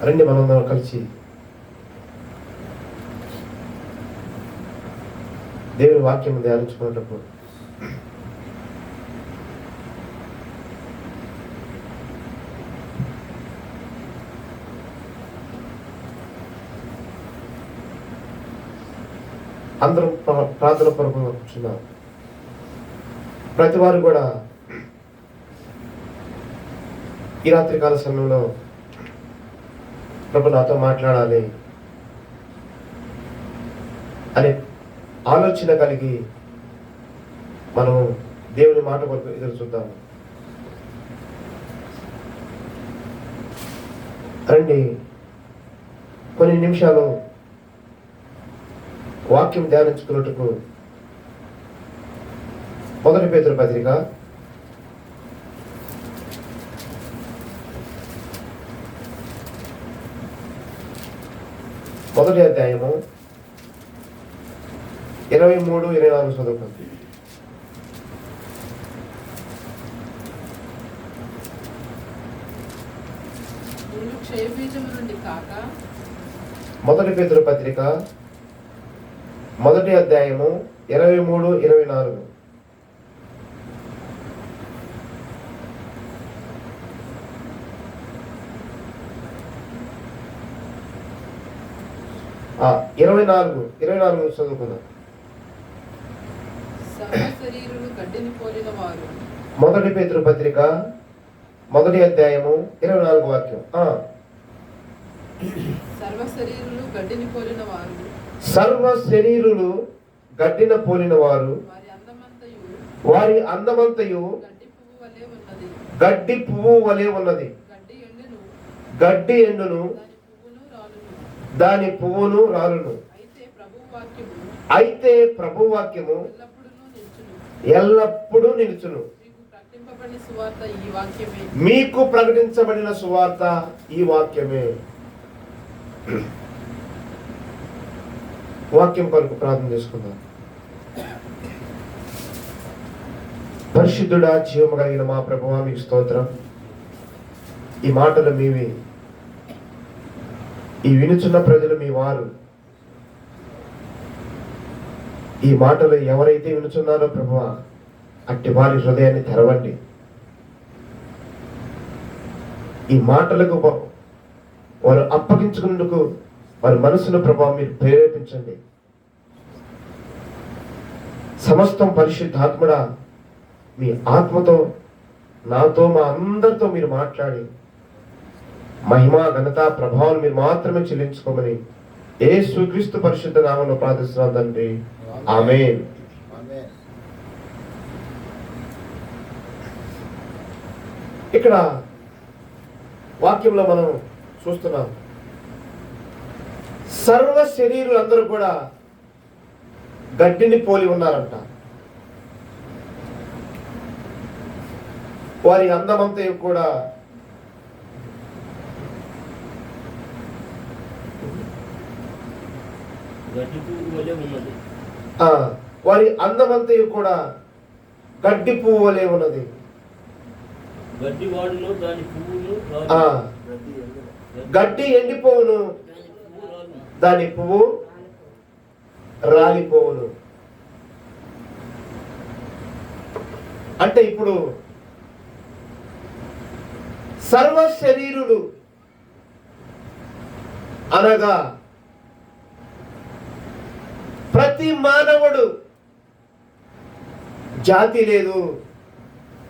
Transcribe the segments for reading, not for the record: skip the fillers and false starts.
రండి మనందరం కలిసి దేవుని వాక్యం ధ్యానించుకున్నప్పుడు అందరం ప్రార్థన పరమ కూర్చున్నాం. ప్రతి వారు కూడా ఈ రాత్రికాల సమయంలో ప్రభు నాతో మాట్లాడాలి అనే ఆలోచన కలిగి మనం దేవుని మాట కొరకు ఎదురు చూద్దాము. రండి కొన్ని నిమిషాలు వాక్యం ధ్యానించుకున్నట్టుకు మొదటి పేతురు పత్రిక 1వ అధ్యాయము 23-24 చదువుకోండి. మొదటి పేతురు పత్రిక 1వ అధ్యాయము 23-24. ఆ 24 చదువుకుందాం. మొదటి పేతురు పత్రిక 1వ అధ్యాయము 24 వాక్యం. సర్వ శరీరులు గడ్డిన పోలిన వారు వారి అందమంతయు గడ్డి పువ్వు వలె ఉన్నది. గడ్డి ఎండును, దాని పువ్వును రాలును. అయితే ప్రభు వాక్యము ఎల్లప్పుడూ నిలుచును. మీకు ప్రకటించబడిన సువార్త ఈ వాక్యమే. వాక్యం కొరకు ప్రార్థన చేసుకుందాం. పరిశుద్ధుడా, జీవము కలిగిన మా ప్రభువా, మీకు స్తోత్రం. ఈ మాటలు మీవి, ఈ వినుచున్న ప్రజలు మీ వారు. ఈ మాటలు ఎవరైతే వినుచున్నారో ప్రభువా, అట్టి వారి హృదయాన్ని తెరవండి. ఈ మాటలకు వారు అప్పగించుకున్నందుకు వారి మనసును ప్రభావం మీరు ప్రేరేపించండి. సమస్తం పరిశుద్ధాత్ముడా, మీ ఆత్మతో నాతో మా అందరితో మీరు మాట్లాడి మహిమ ఘనత ప్రభావం మీరు మాత్రమే చెల్లించుకోమని యేసుక్రీస్తు పరిశుద్ధ నామములో ప్రార్థిస్తున్నాం తండ్రి, ఆమేన్. ఇక్కడ వాక్యంలో మనం చూస్తున్నాం, సర్వ శరీరులందరూ కూడా గడ్డిని పోలి ఉన్నారంట. వారి అందమంతా కూడా వారి అందమంతా కూడా గడ్డి పువ్వు వలె ఉన్నది. గడ్డి ఎండిపోవును, దాని పువ్వు రాలిపోవును. అంటే ఇప్పుడు సర్వ శరీరులు అనగా ప్రతి మానవుడు, జాతి లేదు,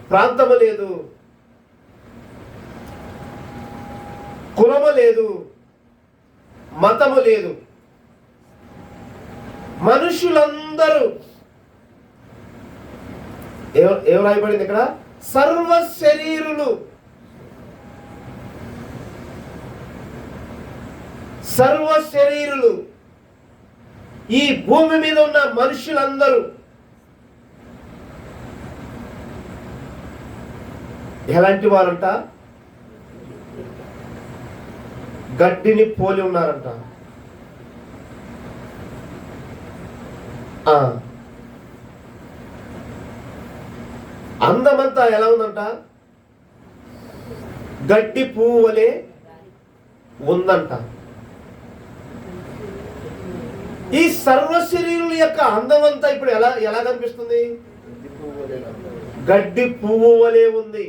ప్రాంతము లేదు, కులము లేదు, మతము లేదు, మనుషులందరూ ఏం రాయబడింది ఇక్కడ? సర్వ శరీరులు. సర్వ శరీరులు, ఈ భూమి మీద ఉన్న మనుషులందరూ ఎలాంటి వారంట? గడ్డిని పోలి ఉన్నారంట. అందమంతా ఎలా ఉందంట? గడ్డి పువ్వు వలె ఉందంట. ఈ సర్వ శరీరుల యొక్క అందం అంతా ఇప్పుడు ఎలా ఎలా కనిపిస్తుంది? గడ్డి పువ్వు వలె ఉంది.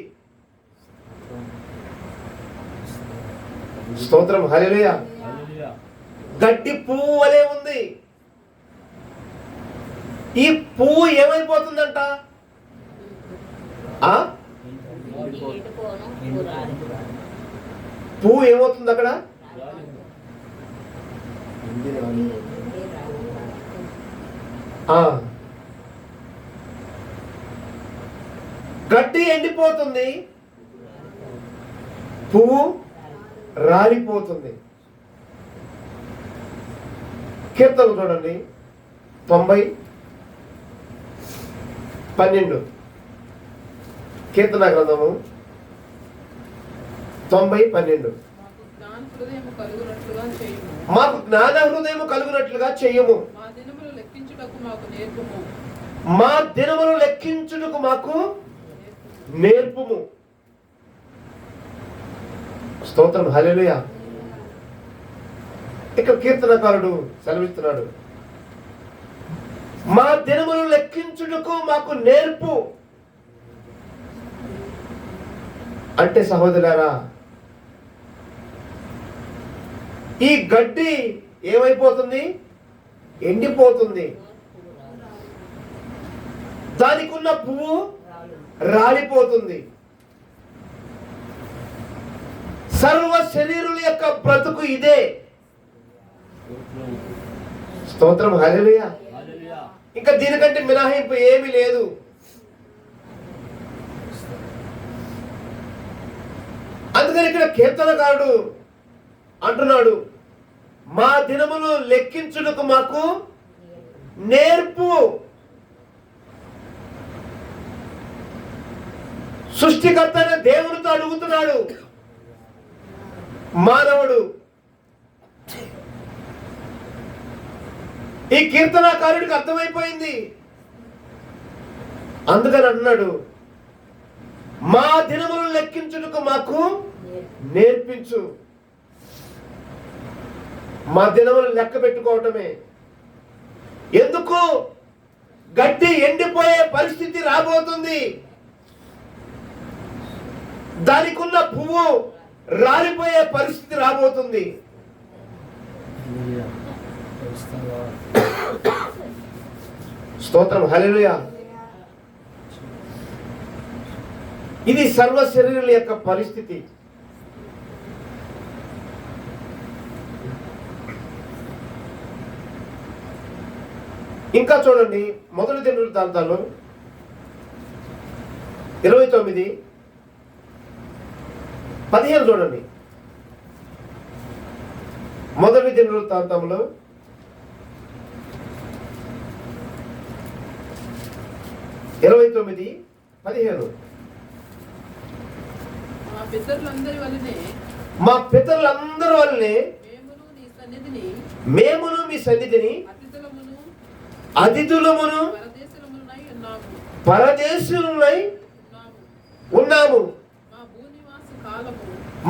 స్తోత్రం, హల్లెలూయా. గడ్డి పువ్వు వలె ఉంది. ఈ పువ్వు ఏమైపోతుందంట? పువ్వు ఏమవుతుంది అక్కడ? గడ్డి ఎండిపోతుంది, పువ్వు రాలిపోతుంది. కీర్తనలు చూడండి, 90:12. కీర్తన గ్రంథము 90:12. మాకు జ్ఞాన హృదయము కలుగునట్లుగా చేయము, మా దినములు లెక్కించుటకు మాకు నేర్పుము. స్తోత్రం, హల్లెలూయా. ఇక్కడ కీర్తనకారుడు సెలవిస్తున్నాడు, మా దినములు లెక్కించుటకు మాకు నేర్పు. అంటే సహోదరులారా, ఈ గడ్డి ఏమైపోతుంది? ఎండిపోతుంది. దానికి ఉన్న పువ్వు రాలిపోతుంది. సర్వ శరీరుల యొక్క బ్రతుకు ఇదే. స్తోత్రం, హల్లెలూయా. ఇంకా దీనికంటే మినహాయింపు ఏమీ లేదు. అందుకని ఇక్కడ కీర్తనకారుడు అంటున్నాడు, మా దినములు లెక్కించుటకు మాకు నేర్పు. సృష్టికర్త అయిన దేవునితో అడుగుతున్నాడు మానవుడు. ఈ కీర్తనాకారుడికి అర్థమైపోయింది. అందుకని అంటున్నాడు, మా దినములు లెక్కించుటకు మాకు నేర్పించు. మా దినములు లెక్క పెట్టుకోవటమే. ఎందుకు? గడ్డి ఎండిపోయే పరిస్థితి రాబోతుంది. దానికి ఉన్న పువ్వు రాలిపోయే పరిస్థితి రాబోతుంది. స్తోత్రం, హల్లెలూయా. ఇది సర్వ శరీరుల యొక్క పరిస్థితి. ఇంకా చూడండి, మొదటి దినవృత్తాంతాలు 29:15 చూడండి. మొదటి దినవృత్తాంతంలో 29:15 మా పితరులందరి వల్లనే మేమును మీ సన్నిధిని అతిథులమును పరదేశులమై ఉన్నాము.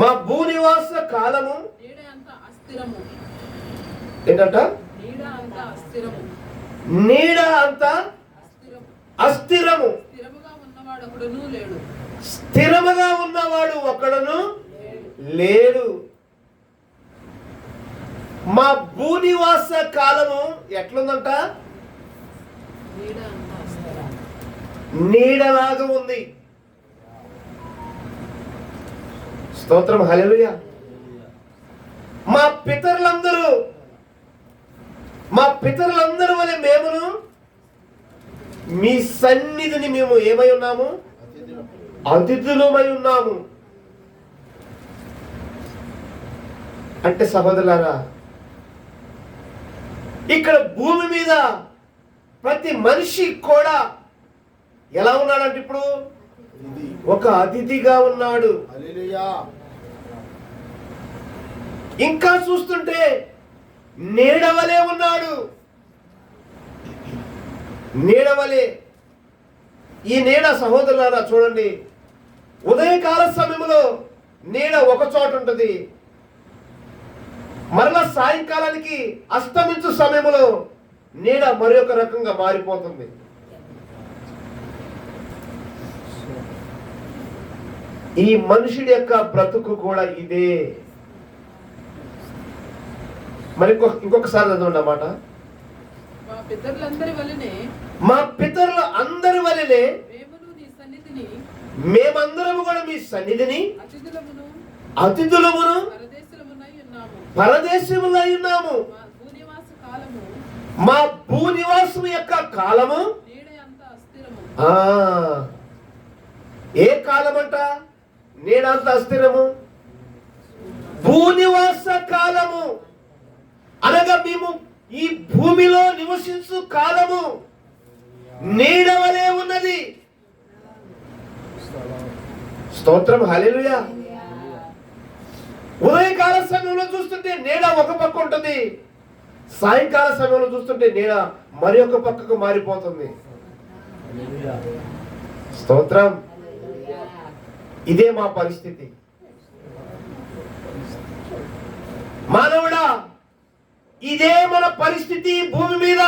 మా భూనివాస కాలము ఏంటంట? నీడ అంత అస్థిరము. స్థిరముగా ఉన్నవాడు ఒకడును లేడు. మా భూనివాస కాలము ఎట్లుందంట? నీడలాగా ఉంది. స్తోత్రం, హల్లెలూయా. మా పితరులందరూ వలె మేమును మీ సన్నిధిని మేము ఏమై ఉన్నాము? అతిథులమై ఉన్నాము. అంటే సహోదరులారా, ఇక్కడ భూమి మీద ప్రతి మనిషి కూడా ఎలా ఉన్నాడంటే ఇప్పుడు ఒక అతిథిగా ఉన్నాడు. ఇంకా చూస్తుంటే నీడవలే ఉన్నాడు. నీడవలే. ఈ నీడ సహోదరులారా చూడండి, ఉదయకాల సమయంలో నీడ ఒక చోట ఉంటుంది, మరలా సాయంకాలానికి అస్తమించు సమయంలో నీడ మరి ఒక రకంగా మారిపోతుంది. ఈ మనుషుడి యొక్క బ్రతుకు కూడా ఇదే. మరి ఇంకొకసారి చదవండి అన్నమాట. మా పితరులు అందరి వలనే మేమందరము కూడా మీ సన్నిధిని అతిథులమును పరదేశములై ఉన్నాము. మా భూనివాసము యొక్క కాలము ఏ కాలమంట? నేడంత అస్థిరము. భూనివాస కాలము అనగా మేము ఈ భూమిలో నివసించు కాలము నీడవలే ఉన్నది. స్తోత్రం, హల్లెలూయా. ఉదయకాల సమయంలో చూస్తుంటే నీడ ఒక పక్క ఉంటుంది, సాయంకాల సమయంలో చూస్తుంటే నీడ మరి ఒక పక్కకు మారిపోతుంది. స్తోత్రం. ఇదే మా పరిస్థితి. మానవుడా, ఇదే మన పరిస్థితి భూమి మీద.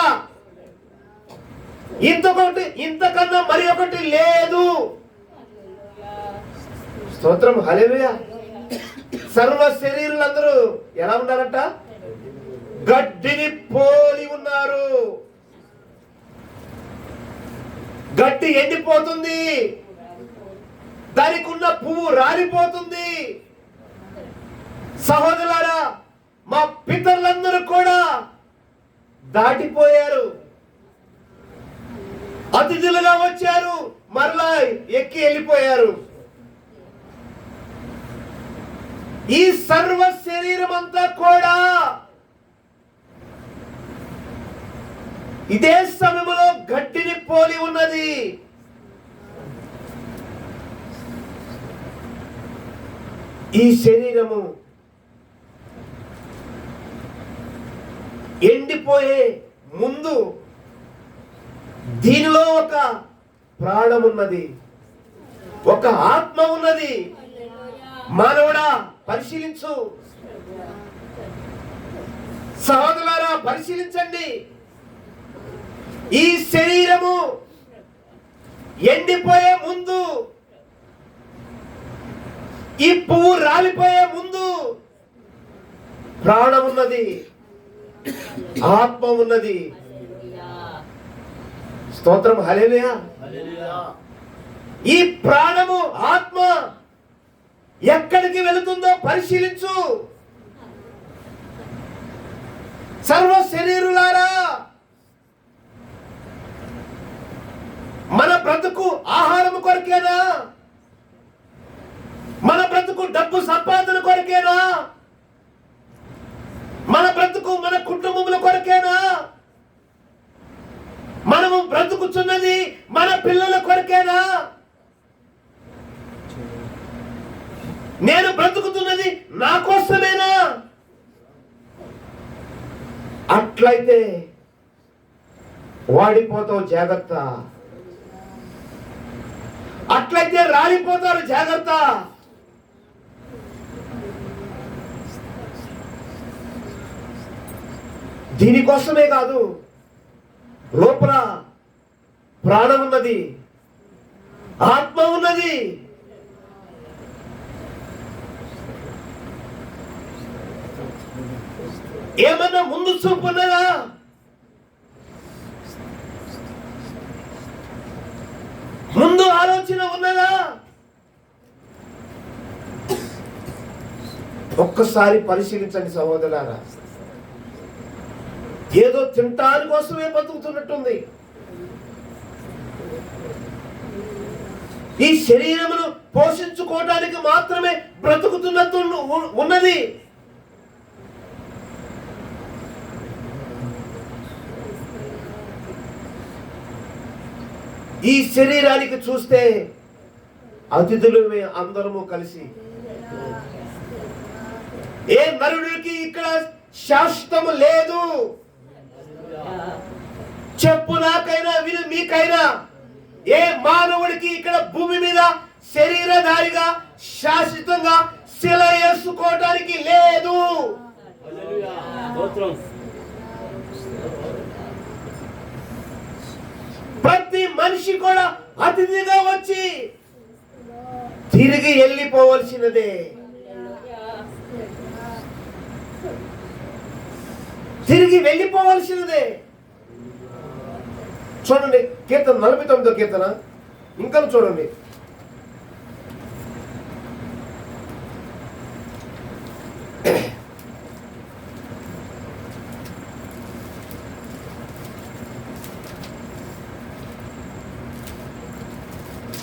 ఇంతకన్నా మరి ఒకటి లేదు. స్తోత్రం, హల్లెలూయా. సర్వ శరీరులందరూ ఎలా ఉన్నారంట? గడ్డిని పోలి ఉన్నారు. గడ్డి ఎండిపోతుంది, దానికి ఉన్న పువ్వు రాలిపోతుంది. సహోదరులారా, మా పితరులందరూ కూడా దాటిపోయారు, అతిథులుగా వచ్చారు, మరలా ఎక్కి వెళ్ళిపోయారు. ఈ సర్వ శరీరం అంతా కూడా ఇదే సమయంలో గడ్డిని పోలి ఉన్నది. ఈ శరీరము ఎండిపోయే ముందు దీనిలో ఒక ప్రాణం ఉన్నది, ఒక ఆత్మ ఉన్నది. మానవుడా, పరిశీలించు. సహోదరులారా, పరిశీలించండి. ఈ శరీరము ఎండిపోయే ముందు, ఈ పువ్వు రాలిపోయే ముందు ప్రాణం ఉన్నది, ఆత్మ ఉన్నది. స్తోత్రం, హల్లెలూయా. ఈ ప్రాణము, ఆత్మ ఎక్కడికి వెళుతుందో పరిశీలించు. సర్వ శరీరులారా, మన బ్రతుకు ఆహారం కొరకేనా? మన బ్రతుకు డబ్బు సంపాదన కొరకేనా? మన బ్రతుకు మన కుటుంబముల కొరకేనా? మనము బ్రతుకుతున్నది మన పిల్లల కొరకేనా? నేను బ్రతుకుతున్నది నా కోసమేనా? అట్లయితే వాడిపోతావు, జాగ్రత్త. అట్లయితే రాలిపోతారు, జాగ్రత్త. దీనికోసమే కాదు, లోపల ప్రాణం ఉన్నది, ఆత్మ ఉన్నది. ఏమన్నా ముందు చూపు ఉన్నదా? ముందు ఆలోచన ఉన్నదా? ఒక్కసారి పరిశీలించండి సహోదరులారా. ఏదో తింటాని కోసమే బతుకుతున్నట్టుంది. ఈ శరీరమును పోషించుకోవడానికి మాత్రమే బ్రతుకుతున్నట్టు ఉన్నది. ఈ శరీరానికి చూస్తే అతిథులమే అందరము కలిసి. ఏ నరుడికి ఇక్కడ శాశ్వతము లేదు. చెప్పు నాకైనా విను మీకైనా, ఏ మానవుడికి ఇక్కడ భూమి మీద శరీరధారిగా శాశ్వతంగా శిల వేసుకోవడానికి లేదు. ప్రతి మనిషి కూడా అతిథిగా వచ్చి తిరిగి వెళ్ళిపోవలసినదే. తిరిగి వెళ్ళిపోవలసినదే. చూడండి కీర్తన 49వ కీర్తన ఇంకా చూడండి.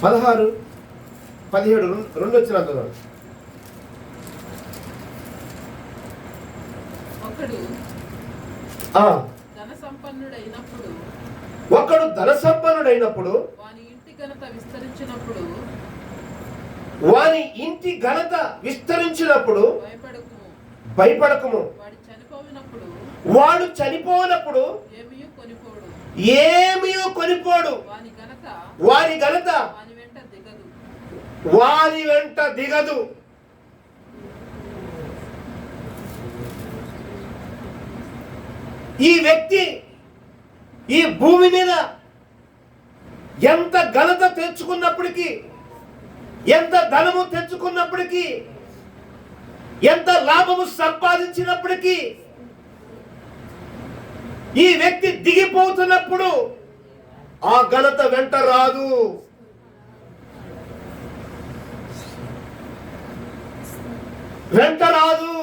పదహారు 17 రెండు వచ్చిన ఒకడు ధన సంపన్నుడైనప్పుడు వాని ఇంటి ఘనత విస్తరించినప్పుడు భయపడకుము. వాడు చనిపోయినప్పుడు ఏమీ కొనిపోడు. వారి ఘనత వారి వెంట దిగదు. ఈ వ్యక్తి ఈ భూమి మీద ఎంత ఘనత తెచ్చుకున్నప్పటికీ, ఎంత ధనము తెచ్చుకున్నప్పటికీ, ఎంత లాభము సంపాదించినప్పటికీ ఈ వ్యక్తి దిగిపోతున్నప్పుడు ఆ ఘనత వెంట రాదు. వెంట రాదు.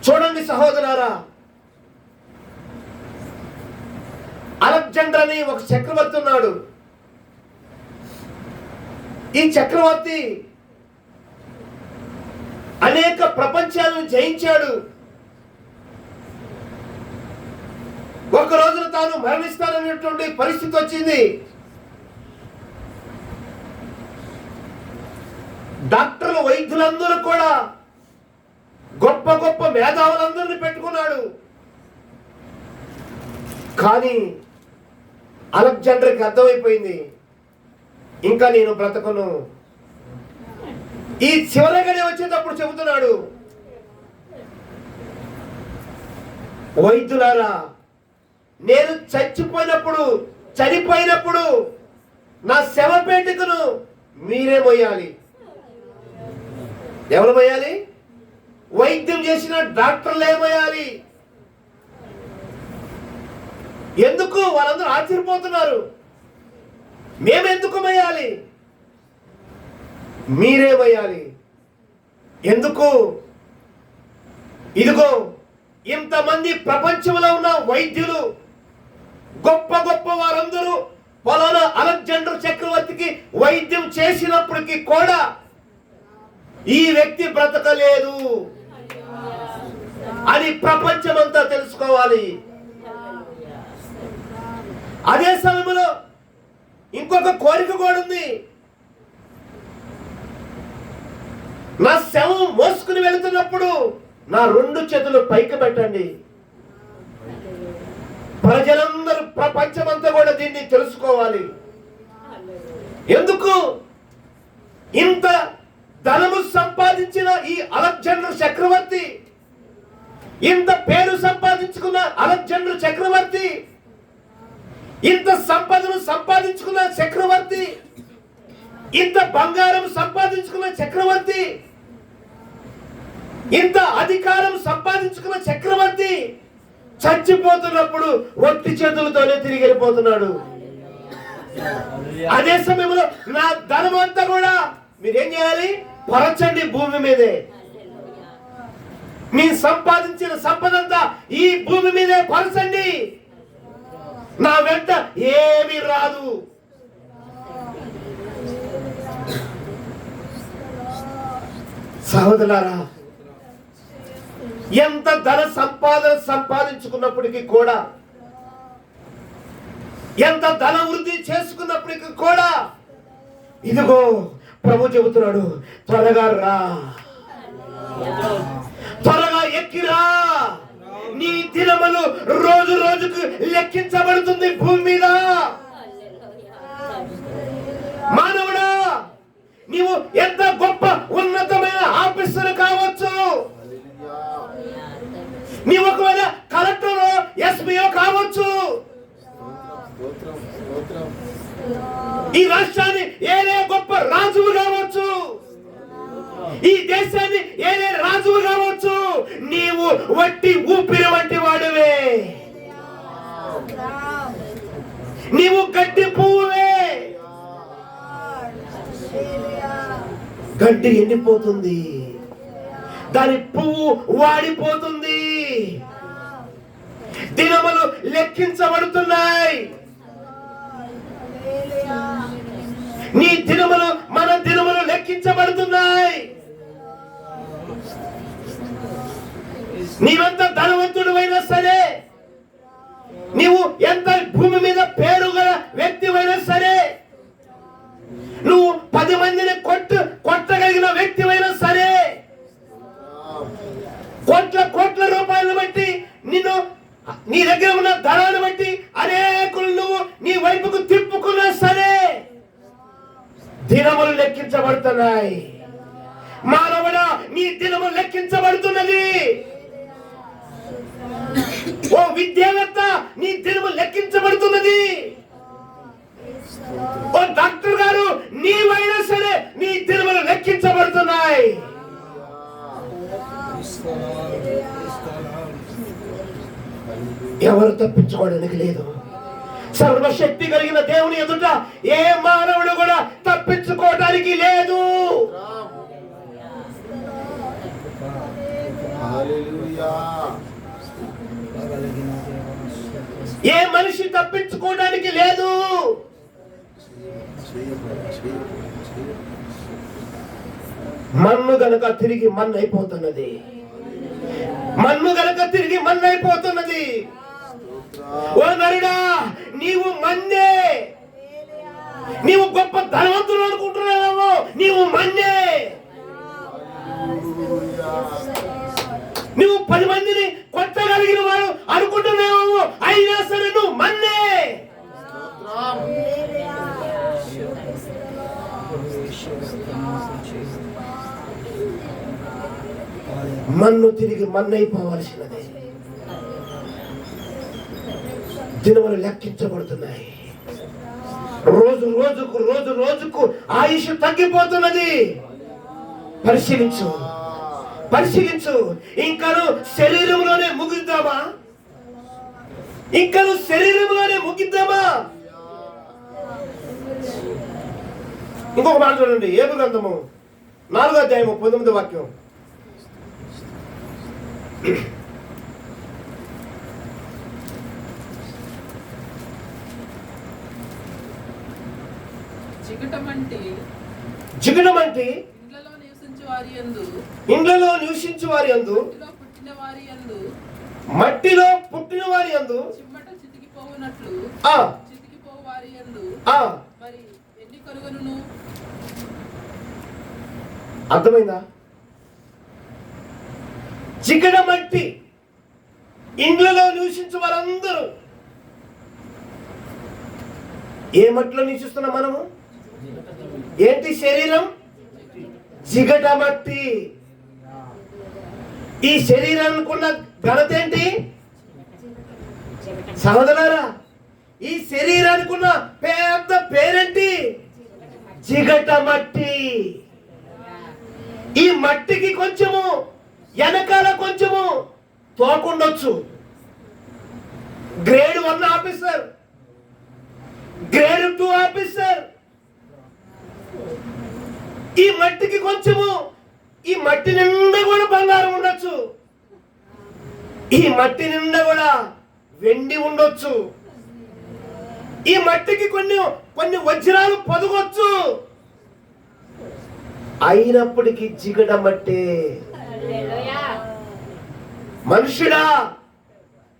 చూడండి సహోదరారా, అలెగ్జాండర్ అని ఒక చక్రవర్తి ఉన్నాడు. ఈ చక్రవర్తి అనేక ప్రపంచాలను జయించాడు. ఒక రోజున తాను మరణిస్తాననేటువంటి పరిస్థితి వచ్చింది. డాక్టర్లు, వైద్యులందరూ కూడా గొప్ప గొప్ప మేధావులందరినీ పెట్టుకున్నాడు. కానీ అలెగ్జాండర్కి అర్థమైపోయింది, ఇంకా నేను బ్రతకను. ఈ చివరగానే వచ్చేటప్పుడు చెబుతున్నాడు, వైద్యులారా, నేను చనిపోయినప్పుడు నా శవపేటికను మీరే మోయాలి. ఎవరు మోయాలి? వైద్యం చేసిన డాక్టర్లే మోయాలి. ఎందుకు? వాళ్ళందరూ ఆశ్చర్యపోతున్నారు. మేమెందుకు మోయాలి? మీరే మోయాలి. ఎందుకు? ఇదిగో ఇంతమంది ప్రపంచంలో ఉన్న వైద్యులు, గొప్ప గొప్ప వారందరూ పలానా అలెగ్జాండర్ చక్రవర్తికి వైద్యం చేసినప్పటికీ కూడా ఈ వ్యక్తి బ్రతకలేదు అని ప్రపంచమంతా తెలుసుకోవాలి. అదే సమయంలో ఇంకొక కోరిక కూడా ఉంది. నా శవం మోసుకుని వెళుతున్నప్పుడు నా 2 చేతులు పైకి పెట్టండి. ప్రజలందరూ, ప్రపంచమంతా కూడా దీన్ని తెలుసుకోవాలి. ఎందుకు? ఇంత ధనము సంపాదించిన ఈ అలెగ్జాండర్ చక్రవర్తి, ఇంత పేరు సంపాదించుకున్న అలెగ్జాండర్ చక్రవర్తి, ఇంత సంపదను సంపాదించుకున్న చక్రవర్తి, ఇంత బంగారం సంపాదించుకున్న చక్రవర్తి, ఇంత అధికారం సంపాదించుకున్న చక్రవర్తి చచ్చిపోతున్నప్పుడు ఒట్టి చేతులతోనే తిరిగి వెళ్ళిపోతున్నాడు. అదే సమయంలో నా ధనం అంతా కూడా మీరేం చేయాలి? పరచండి భూమి మీదే. మీ సంపాదించిన సంపదంతా ఈ భూమి మీదే పరచండి. నా వెంట ఏమీ రాదు. సహోదరులారా, ఎంత ధన సంపాదించుకున్నప్పటికీ కూడా, ఎంత ధన వృద్ధి చేసుకున్నప్పటికీ కూడా, ఇదిగో ప్రభు చెబుతున్నాడు, త్వరగా రా, త్వరగా ఎక్కిరా. నీ దినములు రోజు రోజుకు లెక్కించబడుతుంది భూమి మీద. మానవుడా, నీవు ఎంత గొప్ప ఉన్నతమైన ఆఫీసర్ కావచ్చు, ఈ రాష్ట్రాన్ని ఏలే గొప్ప రాజువు కావచ్చు, ఈ దేశాన్ని ఏలే రాజువు కావచ్చు, నీవు వట్టి ఊపిరి వంటి వాడువే, నీవు గడ్డి పువ్వువే. గడ్డి ఎండిపోతుంది, దాని పువ్వు వాడిపోతుంది, దినములు లెక్కించబడుతున్నాయి. నీ దినములు మన దినములు లెక్కించబడుతున్నాయి. నీవెంత ధనవంతుడు అయినా సరే, నీవు ఎంత భూమి మీద పేరు గల వ్యక్తి అయినా సరే, నువ్వు 10 మందిని కొట్టగలిగిన వ్యక్తి అయినా సరే, కోట్ల రూపాయలను బట్టి, నిన్ను నీ దగ్గర ఉన్న ధనాన్ని బట్టి అనేకులు నువ్వు నీ వైపుకు తిప్పుకున్నా సరే, దినములు లెక్కించబడుతున్నాయి. మానవుడా, నీ దినములు లెక్కించబడుతున్నది. ఓ విద్యావేత్త, నీ దినములు లెక్కించబడుతున్నది. ఓ డాక్టర్ గారు, నీవైనా సరే నీ దినములు లెక్కించబడుతున్నాయి. ఎవరు తప్పించుకోవడానికి లేదు. సర్వశక్తి కలిగిన దేవుని ఎదుట ఏ మానవుడు కూడా తప్పించుకోవడానికి లేదు. ఏ మనిషి తప్పించుకోవడానికి లేదు. మన్ను గనక తిరిగి మన్నైపోతున్నది, మన్ను గనక తిరిగి మన్నైపోతున్నది. ఓ నరుడా, నీవు మన్నే. నీవు గొప్ప ధనవంతులు అనుకుంటున్నావేమో, నీవు మన్నే. నువ్వు 10 మందిని కొట్టగలిగిన వాడు అనుకుంటున్నావేమో, అయినా సరే నువ్వు మన్నే. మన్ను తిరిగి మన్నైపోవలసినదే. దినములు లెక్కించబడుతున్నాయి. రోజు రోజుకు ఆయుష్ తగ్గిపోతున్నది. పరిశీలించు. ఇంకను శరీరంలోనే ముగిద్దామా? ఇంకొక మాట చూడండి, ఏబు గ్రంథము 4వ అధ్యాయము 19వ వాక్యం. జిగటమంటి ఇండ్లలో నివసించు వారి యందు, మట్టిలో పుట్టిన వారి యందు, అర్థమైందా? జిగటమట్టి ఇండ్లలో నివసించు వారందరూ. ఏ మట్టిలో నివసిస్తున్నాం మనము? ఏంటి శరీరం? జిగటమట్టి. ఈ శరీరానికి ఉన్న ఘనత ఏంటి సహోదరులారా? ఈ శరీరానికి ఉన్న పెద్ద పేరేంటి? జిగటమట్టి. ఈ మట్టికి కొంచెము వెనకాల కొంచెము తోకుండొచ్చు. Grade 1 officer, grade 2 officer. ఈ మట్టికి కొంచెము, ఈ మట్టి నిండా కూడా బంగారం ఉండొచ్చు, ఈ మట్టి నిండా కూడా వెండి ఉండొచ్చు, ఈ మట్టికి కొన్ని వజ్రాలు పొదగొచ్చు. అయినప్పటికీ జిగటమట్టే. మనుషుడా,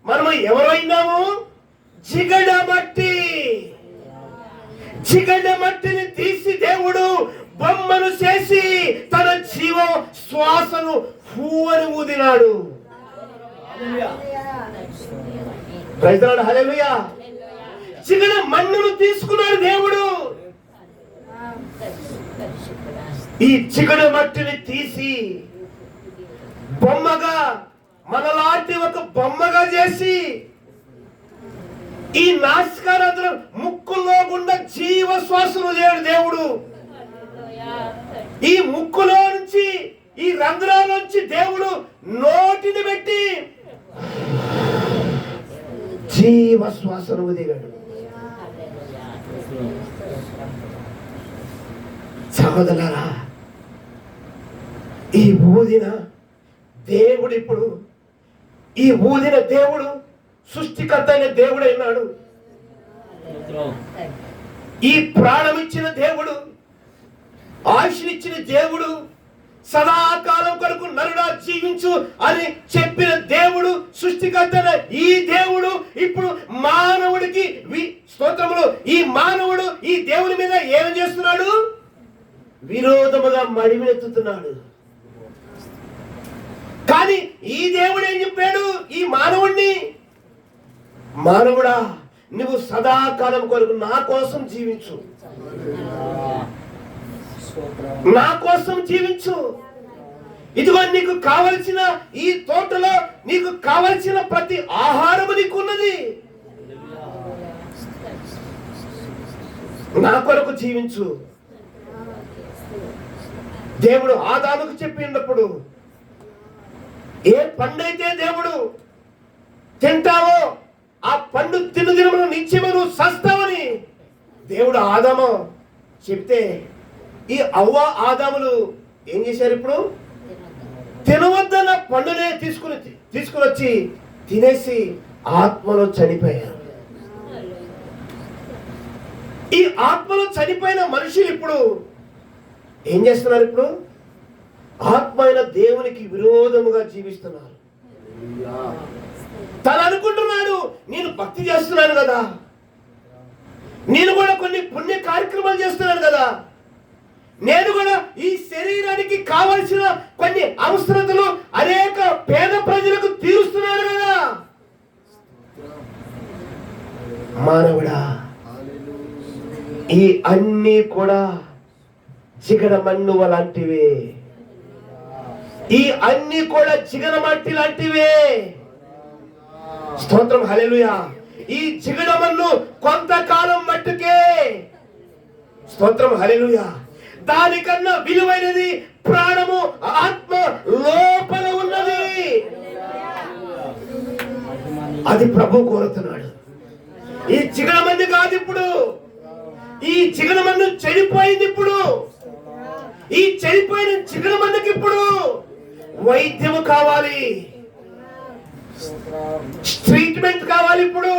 మనము ఎవరైనాము? జిగటమట్టి. జిగటమట్టిని తీసి దేవుడు బొమ్మను చేసి తన జీవ శ్వాసను అని ఊదినాడు. హల్లెలూయా. జిగట మన్నును తీసుకున్నాడు దేవుడు. ఈ జిగట మట్టిని తీసి బొమ్మగా, మనలాంటి ఒక బొమ్మగా చేసి ఈ నాసికారంధ్రం ముక్కులో గుండా జీవ శ్వాసను దేవుడు ఈ ముక్కులో నుంచి ఈ రంధ్రాల నుంచి దేవుడు నోటిని పెట్టి జీవ శ్వాసను వదిలాడు. సహోదరులారా, ఈ ఊదిన దేవుడు ఇప్పుడు ఈ ఊదిన దేవుడు సృష్టికర్త అయిన దేవుడు అయినాడు. ఈ ప్రాణం ఇచ్చిన దేవుడు, ఆయుష్నిచ్చిన దేవుడు, సదాకాలం కొరకు నరుడా జీవించు అని చెప్పిన దేవుడు, సృష్టికర్త ఈ దేవుడు ఇప్పుడు మానవుడికి స్తోత్రములు, ఈ మానవుడు ఈ దేవుని మీద ఏం చేస్తున్నాడు? విరోధముగా మడిమెత్తుతున్నాడు. కానీ ఈ దేవుడు ఏం చెప్పాడు? ఈ మానవుణ్ణి, మానవుడా నువ్వు సదాకాలం కొరకు నా కోసం జీవించు, నా కోసం జీవించు. ఇదిగో నీకు కావలసిన ఈ తోటలో నీకు కావలసిన ప్రతి ఆహారము నీకున్నది, నా కొరకు జీవించు. దేవుడు ఆదాముకు చెప్పినప్పుడు ఏ పండైతే దేవుడు తింటావో ఆ పండు తిను దినమును నిత్యము నువ్వు సస్తావని దేవుడు ఆదాము చెప్తే ఈ అవ్వ ఆదాములు ఏం చేశారు? ఇప్పుడు తినవద్దన్న పండునే తీసుకుని వచ్చి తినేసి ఆత్మలో చనిపోయారు. ఈ ఆత్మలో చనిపోయిన మనుషులు ఇప్పుడు ఏం చేస్తున్నారు? ఇప్పుడు ఆత్మ అయిన దేవునికి విరోధముగా జీవిస్తున్నారు. తను అనుకుంటున్నాడు, నేను భక్తి చేస్తున్నాను కదా, నేను కూడా కొన్ని పుణ్య కార్యక్రమాలు చేస్తున్నాను కదా, నేను కూడా ఈ శరీరానికి కావలసిన కొన్ని అవసరతలు అనేక పేద ప్రజలకు తీరుస్తున్నాను కదా. మానవుడా, ఈ అన్నీ కూడా చిగడ మన్నువ లాంటివే, ఈ అన్ని కూడా చిగడ మట్టి లాంటివే. స్తోత్రం, హల్లెలూయా. ఈ చిగడమన్ను కొంతకాలం మట్టుకే. స్తోత్రం, హల్లెలూయా. దానికన్నా విలువైనది ప్రాణము, ఆత్మ లోపల ఉన్నది. అది ప్రభు కోరుతున్నాడు. ఈ చిగడమన్ను కాదు ఇప్పుడు, ఈ చిగడమన్ను చెడిపోయింది. ఇప్పుడు ఈ చెడిపోయిన చిగడమన్నుకి ఇప్పుడు వైద్యము కావాలి, ట్రీట్మెంట్ కావాలి. ఇప్పుడు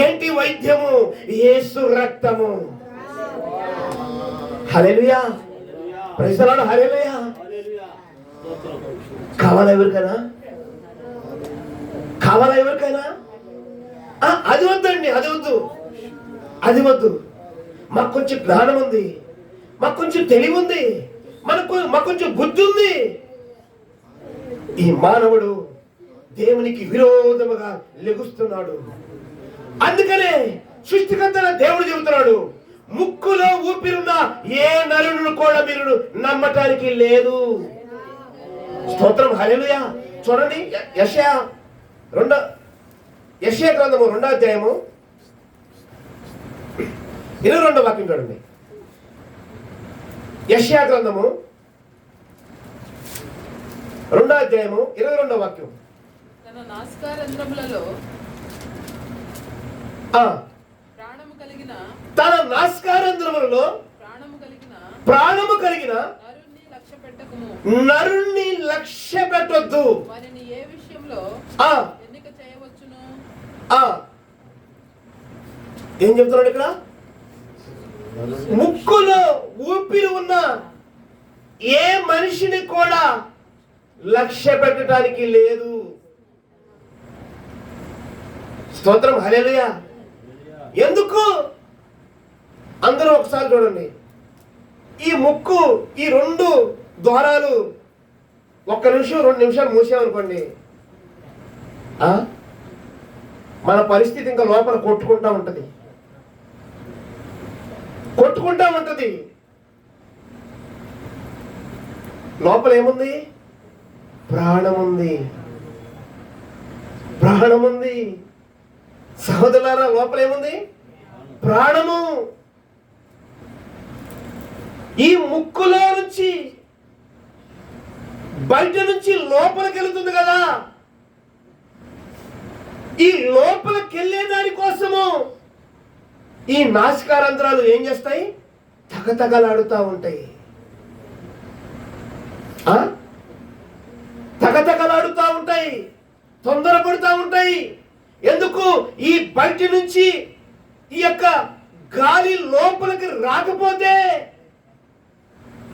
ఏంటి వైద్యము? యేసు రక్తము. హల్లెలూయా, ప్రైజ్ ది లార్డ్, హల్లెలూయా. కావాలా ఎవరికైనా? కావాలా ఎవరికైనా? అది వద్దండి, అది వద్దు, అది వద్దు. మాకు కొంచెం జ్ఞానం ఉంది, మాకు కొంచెం తెలివి ఉంది, మాకు కొంచెం బుద్ధి ఉంది. ఈ మానవుడు దేవునికి విరోధముగా లెగుస్తున్నాడు. అందుకనే సృష్టికర్త దేవుడు చెబుతున్నాడు, ముక్కులో ఊపిరున్న ఏ నరుని కూడా మీరు నమ్మటానికి లేదు. స్తోత్రం, హల్లెలూయా. చూడండి, యెషయా గ్రంథము 2వ అధ్యాయము 22వ వాక్యం చూడండి. యెషయా గ్రంథము 2వ అధ్యాయము 22వ వాక్యం. తన నాసికారంధ్రములలో ప్రాణము కలిగిన నరుణ్ణి లక్ష్య పెట్టొద్దు. వారిని ఏ విషయంలో ఎన్నిక చేయవచ్చును? ఏం చెప్తున్నాడు ఇక్కడ? ముక్కులో ఊపిరి ఉన్న ఏ మనిషిని కూడా లక్ష్య పెట్టడానికి లేదు. స్తోత్రం, హల్లెలూయా. ఎందుకు? అందరూ ఒకసారి చూడండి. ఈ ముక్కు, ఈ 2 ద్వారాలు 1 నిమిషం 2 నిమిషాలు మూసామనుకోండి, మన పరిస్థితి ఇంకా లోపల కొట్టుకుంటా ఉంటది. లోపల ఏముంది? ప్రాణం ఉంది. సహోదరులారా, లోపల ఏముంది? ప్రాణము. ఈ ముక్కులో నుంచి బయట నుంచి లోపలికి వెళుతుంది కదా. ఈ లోపలికి వెళ్ళే దాని కోసము ఈ నాసికారంధ్రాలు ఏం చేస్తాయి? తగతగలాడుతూ ఉంటాయి. తగతగలాడుతూ ఉంటాయి, తొందరపడుతూ ఉంటాయి. ఎందుకు? ఈ బయట నుంచి ఈ యొక్క గాలి లోపలికి రాకపోతే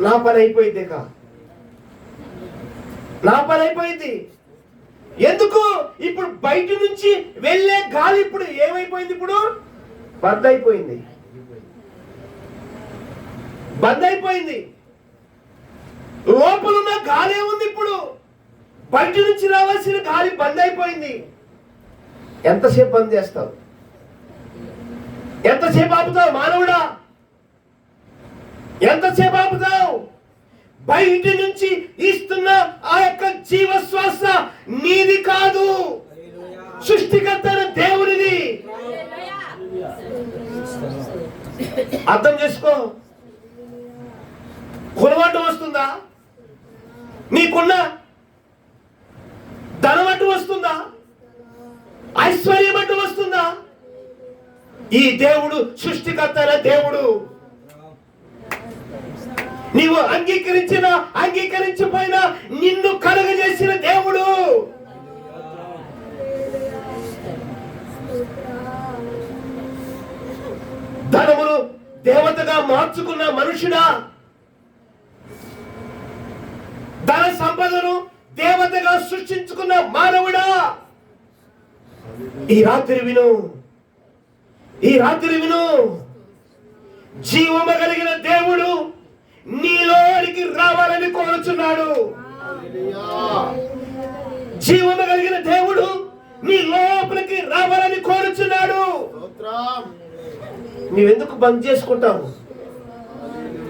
నా పని అయిపోయింది. నా పని అయిపోయింది. ఎందుకు? ఇప్పుడు బయట నుంచి వెళ్ళే గాలి ఇప్పుడు ఏమైపోయింది? ఇప్పుడు బంద్ అయిపోయింది. బంద్ అయిపోయింది. లోపల ఉన్న గాలి ఏముంది? ఇప్పుడు బయట నుంచి రావాల్సిన గాలి బంద్ అయిపోయింది. ఎంతసేపు బంద్ చేస్తావు? ఎంతసేపు ఆపుతావు మానవుడా? ఎంతసేపు ఆపుతావు? బయట నుంచి ఇస్తున్న ఆ యొక్క జీవశ్వాస నీది కాదు, సృష్టికర్త దేవునిది. అర్థం చేసుకో. కులవటం వస్తుందా? నీకున్న ధనమట్టు వస్తుందా? ఐశ్వర్యం అట్టు వస్తుందా? ఈ దేవుడు సృష్టికర్త దేవుడు. నీవు అంగీకరించినా అంగీకరించపోయినా నిన్ను కలుగజేసిన దేవుడు. ధనమును దేవతగా మార్చుకున్న మనుషుడా, ధన సంపదను దేవతగా సృష్టించుకున్న మానవుడా, ఈ రాత్రి విను. ఈ రాత్రి విను. జీవము కలిగిన దేవుడు నీలోనికి రావాలని కోరుచున్నాడు. జీవము కలిగిన దేవుడు నీ లోపలికి రావాలని కోరుచున్నాడు. నీవెందుకు బంద్ చేసుకుంటావు?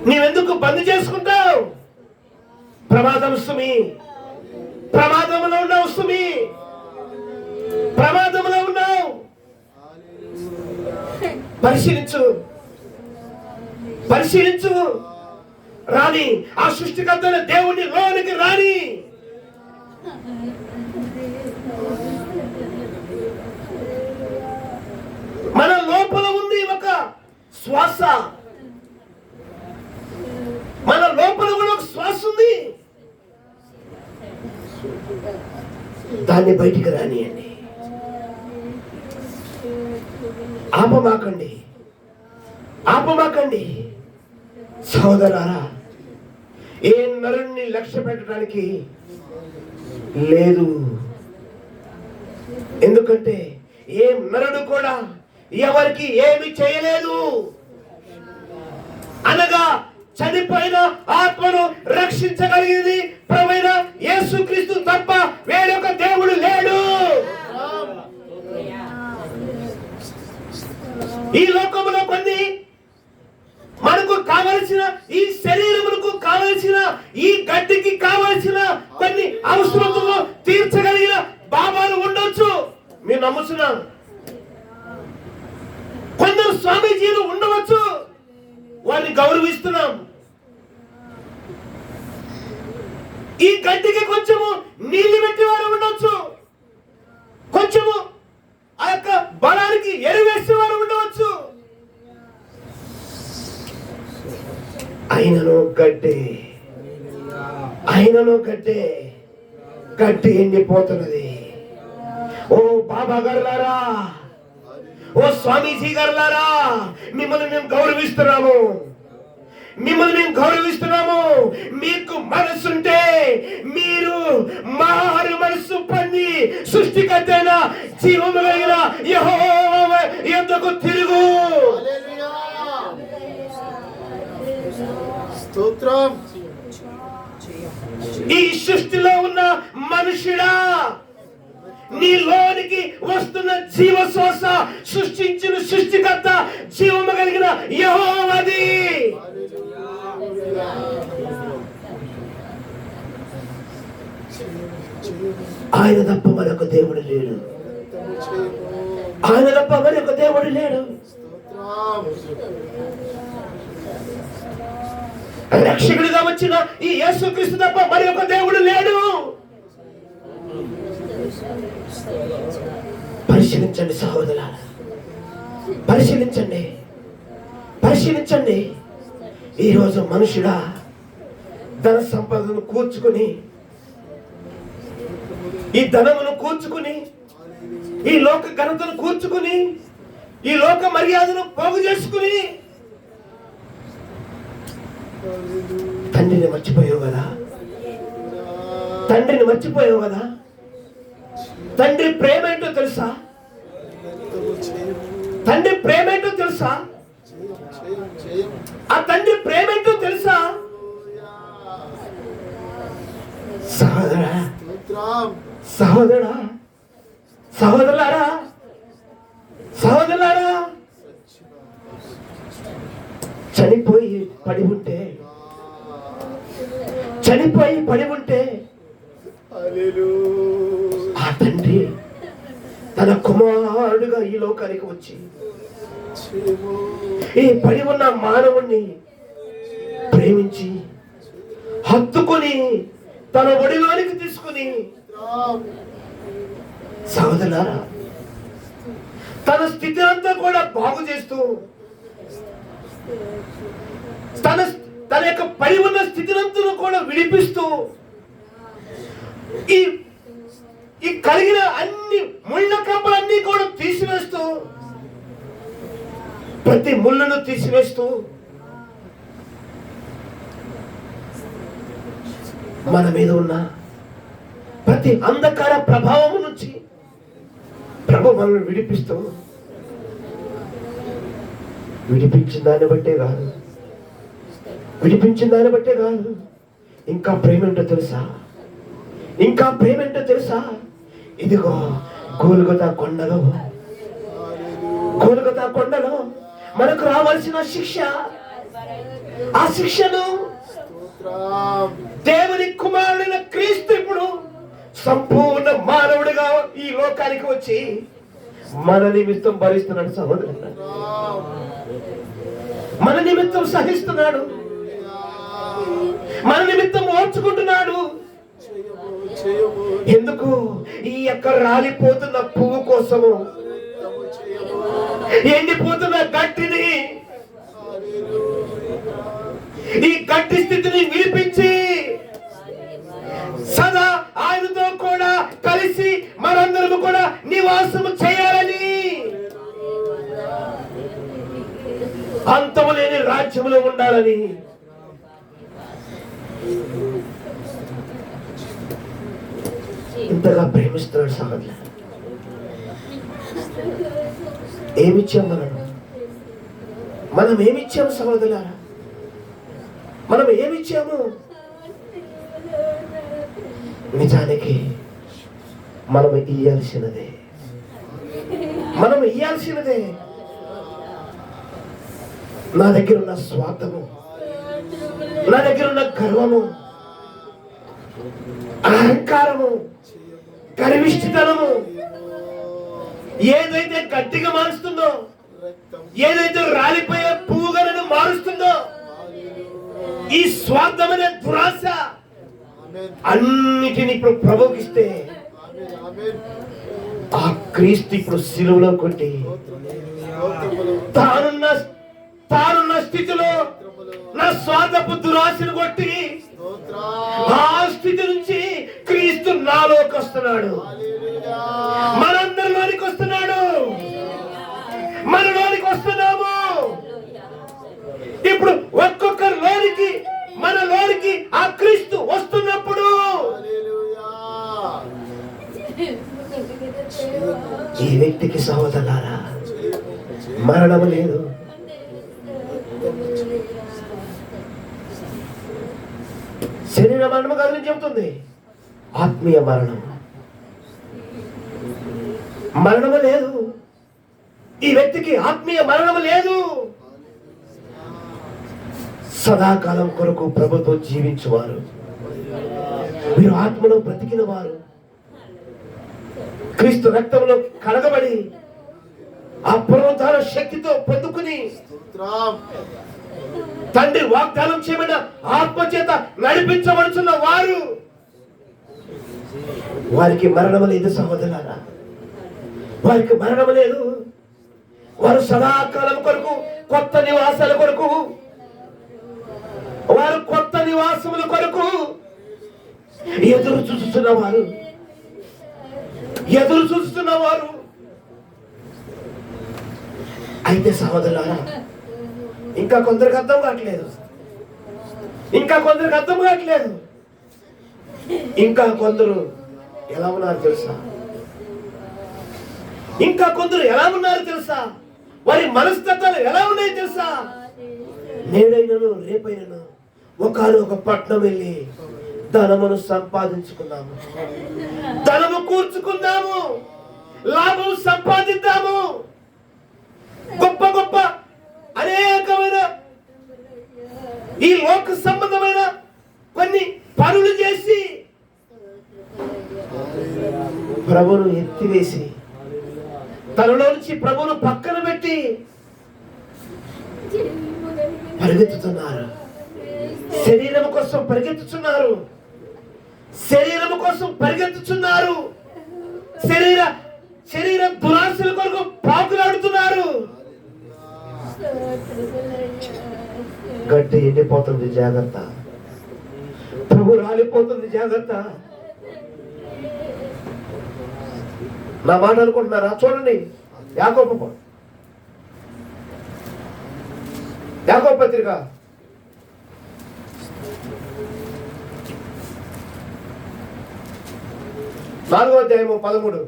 నీవెందుకు బంద్ చేసుకుంటావు? ప్రమాదం సుమి. ప్రమాదంలో ఉన్నావు సుమి. ప్రమాదంలో ఉన్నావు. పరిశీలించు. పరిశీలించు. రాని ఆ సృష్టికర్త దేవుని లోనికి రాని. మన లోపల ఉంది ఒక శ్వాస. మన లోపల కూడా ఒక శ్వాస ఉంది. దాన్ని బయటికి రానియండి. ఆపమాకండి. ఆపమాకండి. సోదరారా, ఏ నరుణ్ణి లక్ష్య పెట్టడానికి లేదు. ఎందుకంటే ఏ నరుడు కూడా ఎవరికి ఏమి చేయలేదు. అనగా చనిపోయిన ఆత్మను రక్షించగలిగింది ప్రభువైన యేసుక్రీస్తు తప్ప వేరొక దేవుడు లేడు. ఈ లోకములో కొన్ని మనకు కావలసిన, ఈ శరీరములకు కావలసిన, ఈ గడ్డికి కావలసిన కొన్ని అవసరతలు తీర్చగలిగిన బాబాలు ఉండొచ్చు. మీరు నమ్ముతున్నాం. కొందరు స్వామీజీలు ఉండవచ్చు. వారిని గౌరవిస్తున్నాం. ఈ గడ్డికి కొంచెము నీళ్లు పెట్టేవారు ఉండవచ్చు. కొంచెము ఆ యొక్క బలానికి ఎరువేసేవారు ఉండవచ్చు. ఆయనను గడ్డే, ఆయనను గడ్డే. గడ్డి ఎండిపోతున్నది. ఓ బాబా గారులారా, ఓ స్వామీజీ గారులారా, మిమ్మల్ని మేము గౌరవిస్తున్నాము. మిమ్మల్ని మేము గౌరవిస్తున్నాము. మీకు మనసుంటే మీరు మారు మనసు పొంది సృష్టికర్తైన జీవము కలిగిన యెహోవా యొద్దకు తిరుగు. స్తోత్రం. ఈ సృష్టిలో ఉన్న మనుషుడా, నీలోనికి వస్తున్న జీవశ్వాస సృష్టించిన సృష్టికర్త జీవము కలిగిన యెహోవాది. ఆయన తప్ప మరొక దేవుడు లేడు. ఆయన తప్ప మరి ఒక దేవుడు లేడు. రక్షకుడిగా వచ్చిన ఈ యేసుక్రీస్తు తప్ప మరి ఒక దేవుడు లేడు. పరిశీలించండి సహోదరులారా, పరిశీలించండి, పరిశీలించండి. ఈరోజు మనుషుడా ధన సంపదను కూర్చుకుని, ఈ ధనమును కూర్చుకుని, ఈ లోక ఘనతను కూర్చుకుని, ఈ లోక మర్యాదను పోగు చేసుకుని తండ్రిని మర్చిపోయావు కదా, తండ్రిని మర్చిపోయావు కదా. తండ్రి ప్రేమ ఏంటో తెలుసా? తండ్రి ప్రేమ ఏంటో తెలుసా? ఆ తండ్రి ప్రేమ ఏంటో తెలుసా? సహోదరా, సహోదరా, సహోదరులారా, సహోదరులారా, చనిపోయి పడి ఉంటే, చనిపోయి పడి ఉంటే ఆ తండ్రి తన కుమారుడుగా ఈ లోకానికి వచ్చి ఈ పడి ఉన్న మానవుణ్ణి ప్రేమించి హత్తుకొని తన ఒడిలోనికి తీసుకుని, సహోదరులారా, తన స్థితి అంతా కూడా బాగు చేస్తూ, తన యొక్క పడి ఉన్న స్థితినంతా కూడా విడిపిస్తూ, ఈ కలిగిన అన్ని ముళ్ళ కంపలన్నీ కూడా తీసివేస్తూ, ప్రతి ముళ్ళను తీసివేస్తూ మన మీద ఉన్న ప్రతి అంధకార ప్రభావం నుంచి ప్రభు మనల్ని విడిపిస్తూ, విడిపించిన దాన్ని బట్టే కాదు, విడిపించిన దాన్ని బట్టే కాదు, ఇంకా ప్రేమ ఏంటో తెలుసా? ఇంకా ప్రేమ ఏంటో తెలుసా? ఇదిగో గోల్గొతా కొండలో, గోల్గొతా కొండలో మనకు రావాల్సిన శిక్ష, ఆ శిక్షను దేవుని కుమారుడైన క్రీస్తు ఇప్పుడు సంపూర్ణ మానవుడిగా ఈ లోకానికి వచ్చి మన నిమిత్తం భరిస్తున్నాడు. సహోదరుడు, మన నిమిత్తం సహిస్తున్నాడు, మన నిమిత్తం ఓర్చుకుంటున్నాడు. ఎందుకు? ఈ యొక్క రాలిపోతున్న పువ్వు కోసము, ఎండిపోతున్న గట్టిని, ఈ గట్టి స్థితిని విడిపించి సదా ఆయనతో కూడా కలిసి మనందరము కూడా నివాసము చేయాలని, అంతము లేని రాజ్యములో ఉండాలని ఇంతగా ప్రేమిస్తున్నాడు. సహోదరులు, ఏమిచ్చాం మనం ఏమిచ్చాము సహోదరులారా? మనం ఏమిచ్చాము? నిజానికి మనం ఇయ్యాల్సినదే, మనం ఇయ్యాల్సినదే. నా దగ్గర ఉన్న స్వార్థము, నా దగ్గర ఉన్న గర్వము, అహంకారము, గర్విష్ఠితనము ఏదైతే గట్టిగా మారుస్తుందో, ఏదైతే రాలిపోయే పువ్వుగా నన్ను మారుస్తుందో, ఈ స్వార్థమైన దురాశ అన్నిటిని ఇప్పుడు ప్రభుకిస్తే, ఆ క్రీస్తు ఇప్పుడు సిలువలో కొట్టి తానున్న స్థితిలో నా స్వార్థపు దురాశను కొట్టి ఆ స్థితి నుంచి క్రీస్తు నాలోకి వస్తున్నాడు, మనందరిలోనికి వస్తున్నాడు, మనలోనికి వస్తున్నాము. ఇప్పుడు ఒక్కొక్కరిలోనికి, మనలోనికి ఆ క్రీస్తు వస్తున్నప్పుడు ఈ వ్యక్తికి సహోదరులారా మరణము లేదు. శరీర మరణము కాదని చెబుతుంది, ఆత్మీయ మరణం. మరణము లేదు, ఈ వ్యక్తికి ఆత్మీయ మరణము లేదు. సదాకాలం కొరకు ప్రభుతో జీవించువారు, వీరు ఆత్మలో బ్రతికిన వారు, క్రీస్తు రక్తంలో కడగబడి ఆ పునరుద్ధాన శక్తితో పొందుకుని స్తోత్రం. తండ్రి వాగ్దానం చేయబడిన ఆత్మచేత నడిపించబడుతున్న వారికి మరణం లేదు సహోదరులారా, వారికి మరణం లేదు. వారు సదాకాలం కొరకు కొత్త నివాసాల కొరకు, వారు కొత్త నివాసముల కొరకు ఎదురు చూస్తున్నవారు. అయితే సహోదరులారా, ఇంకా కొందరికి అర్థం కావట్లేదు. ఇంకా కొందరు ఎలా ఉన్నారు తెలుసా? వారి మనస్తత్వాలు ఎలా ఉన్నాయో తెలుసా? నేడైనను రేపైనను ఒకనొక పట్నం వెళ్ళి ధనమును సంపాదించుకున్నాము, ధనము కూర్చుకుందాము, లాభం సంపాదిద్దాము, గొప్ప గొప్ప అనేకమైన ఈ లోక సంబంధమైన కొన్ని పనులు చేసి ప్రభువును ఎత్తివేసి తనలో నుంచి ప్రభువును పక్కన పెట్టి పరిగెత్తుతున్నారు. శరీరం కోసం పరిగెత్తుతున్నారు. శరీర దురాశల కొరకు పాకులాడుతున్నారు. గడ్డి ఎండిపోతుంది, జాగ్రత్త. ప్రభు రాలిపోతుంది, జాగ్రత్త. నా మాట అనుకుంటున్నారా? చూడండి, యాకోబు పత్రిక 4:13.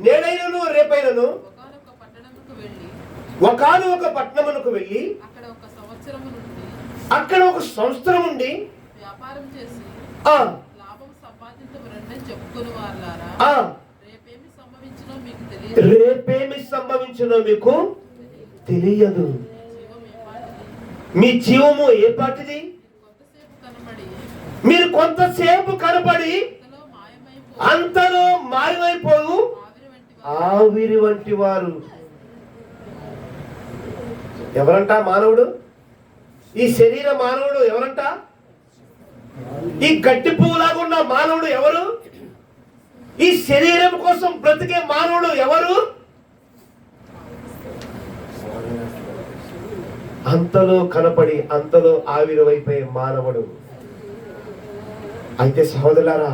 నేడైనను రేపైనను ఒకానొక పట్టణమునకు వెళ్ళి అక్కడ ఒక సంవత్సరం ఉండి వ్యాపారం చేసి లాభం సంపాదించబడని చెప్పుకొని వాళ్ళారా, రేపేమి సంభవించినో మీకు తెలియదు. మీ జీవము ఏ పాటిది? మీరు కొంతసేపు కనబడి అంతలో మాయమైపోవు ఆవిరి వంటి వారు. ఎవరంట మానవుడు? ఈ శరీర మానవుడు ఎవరంట? ఈ గడ్డి పువ్వులాగా ఉన్న మానవుడు ఎవరు? ఈ శరీరం కోసం బ్రతికే మానవుడు ఎవరు? అంతలో కనపడి అంతలో ఆవిరివైపోయే మానవుడు. అయితే సహోదరులారా,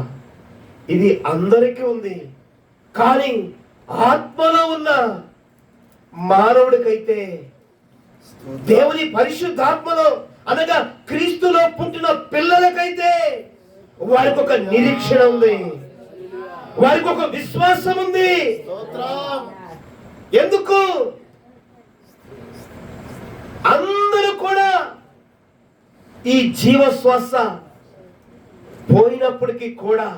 ఇది అందరికీ ఉంది. కానీ ఆత్మలో ఉన్న మానవుడికైతే, దేవుని పరిశుద్ధాత్మలో అనగా క్రీస్తులో పుట్టిన పిల్లలకైతే వారికి ఒక నిరీక్షణ ఉంది, వారికి ఒక విశ్వాసం ఉంది. ఎందుకు? అందరూ కూడా ఈ జీవశ్వాస పోయినప్పటికీ కూడా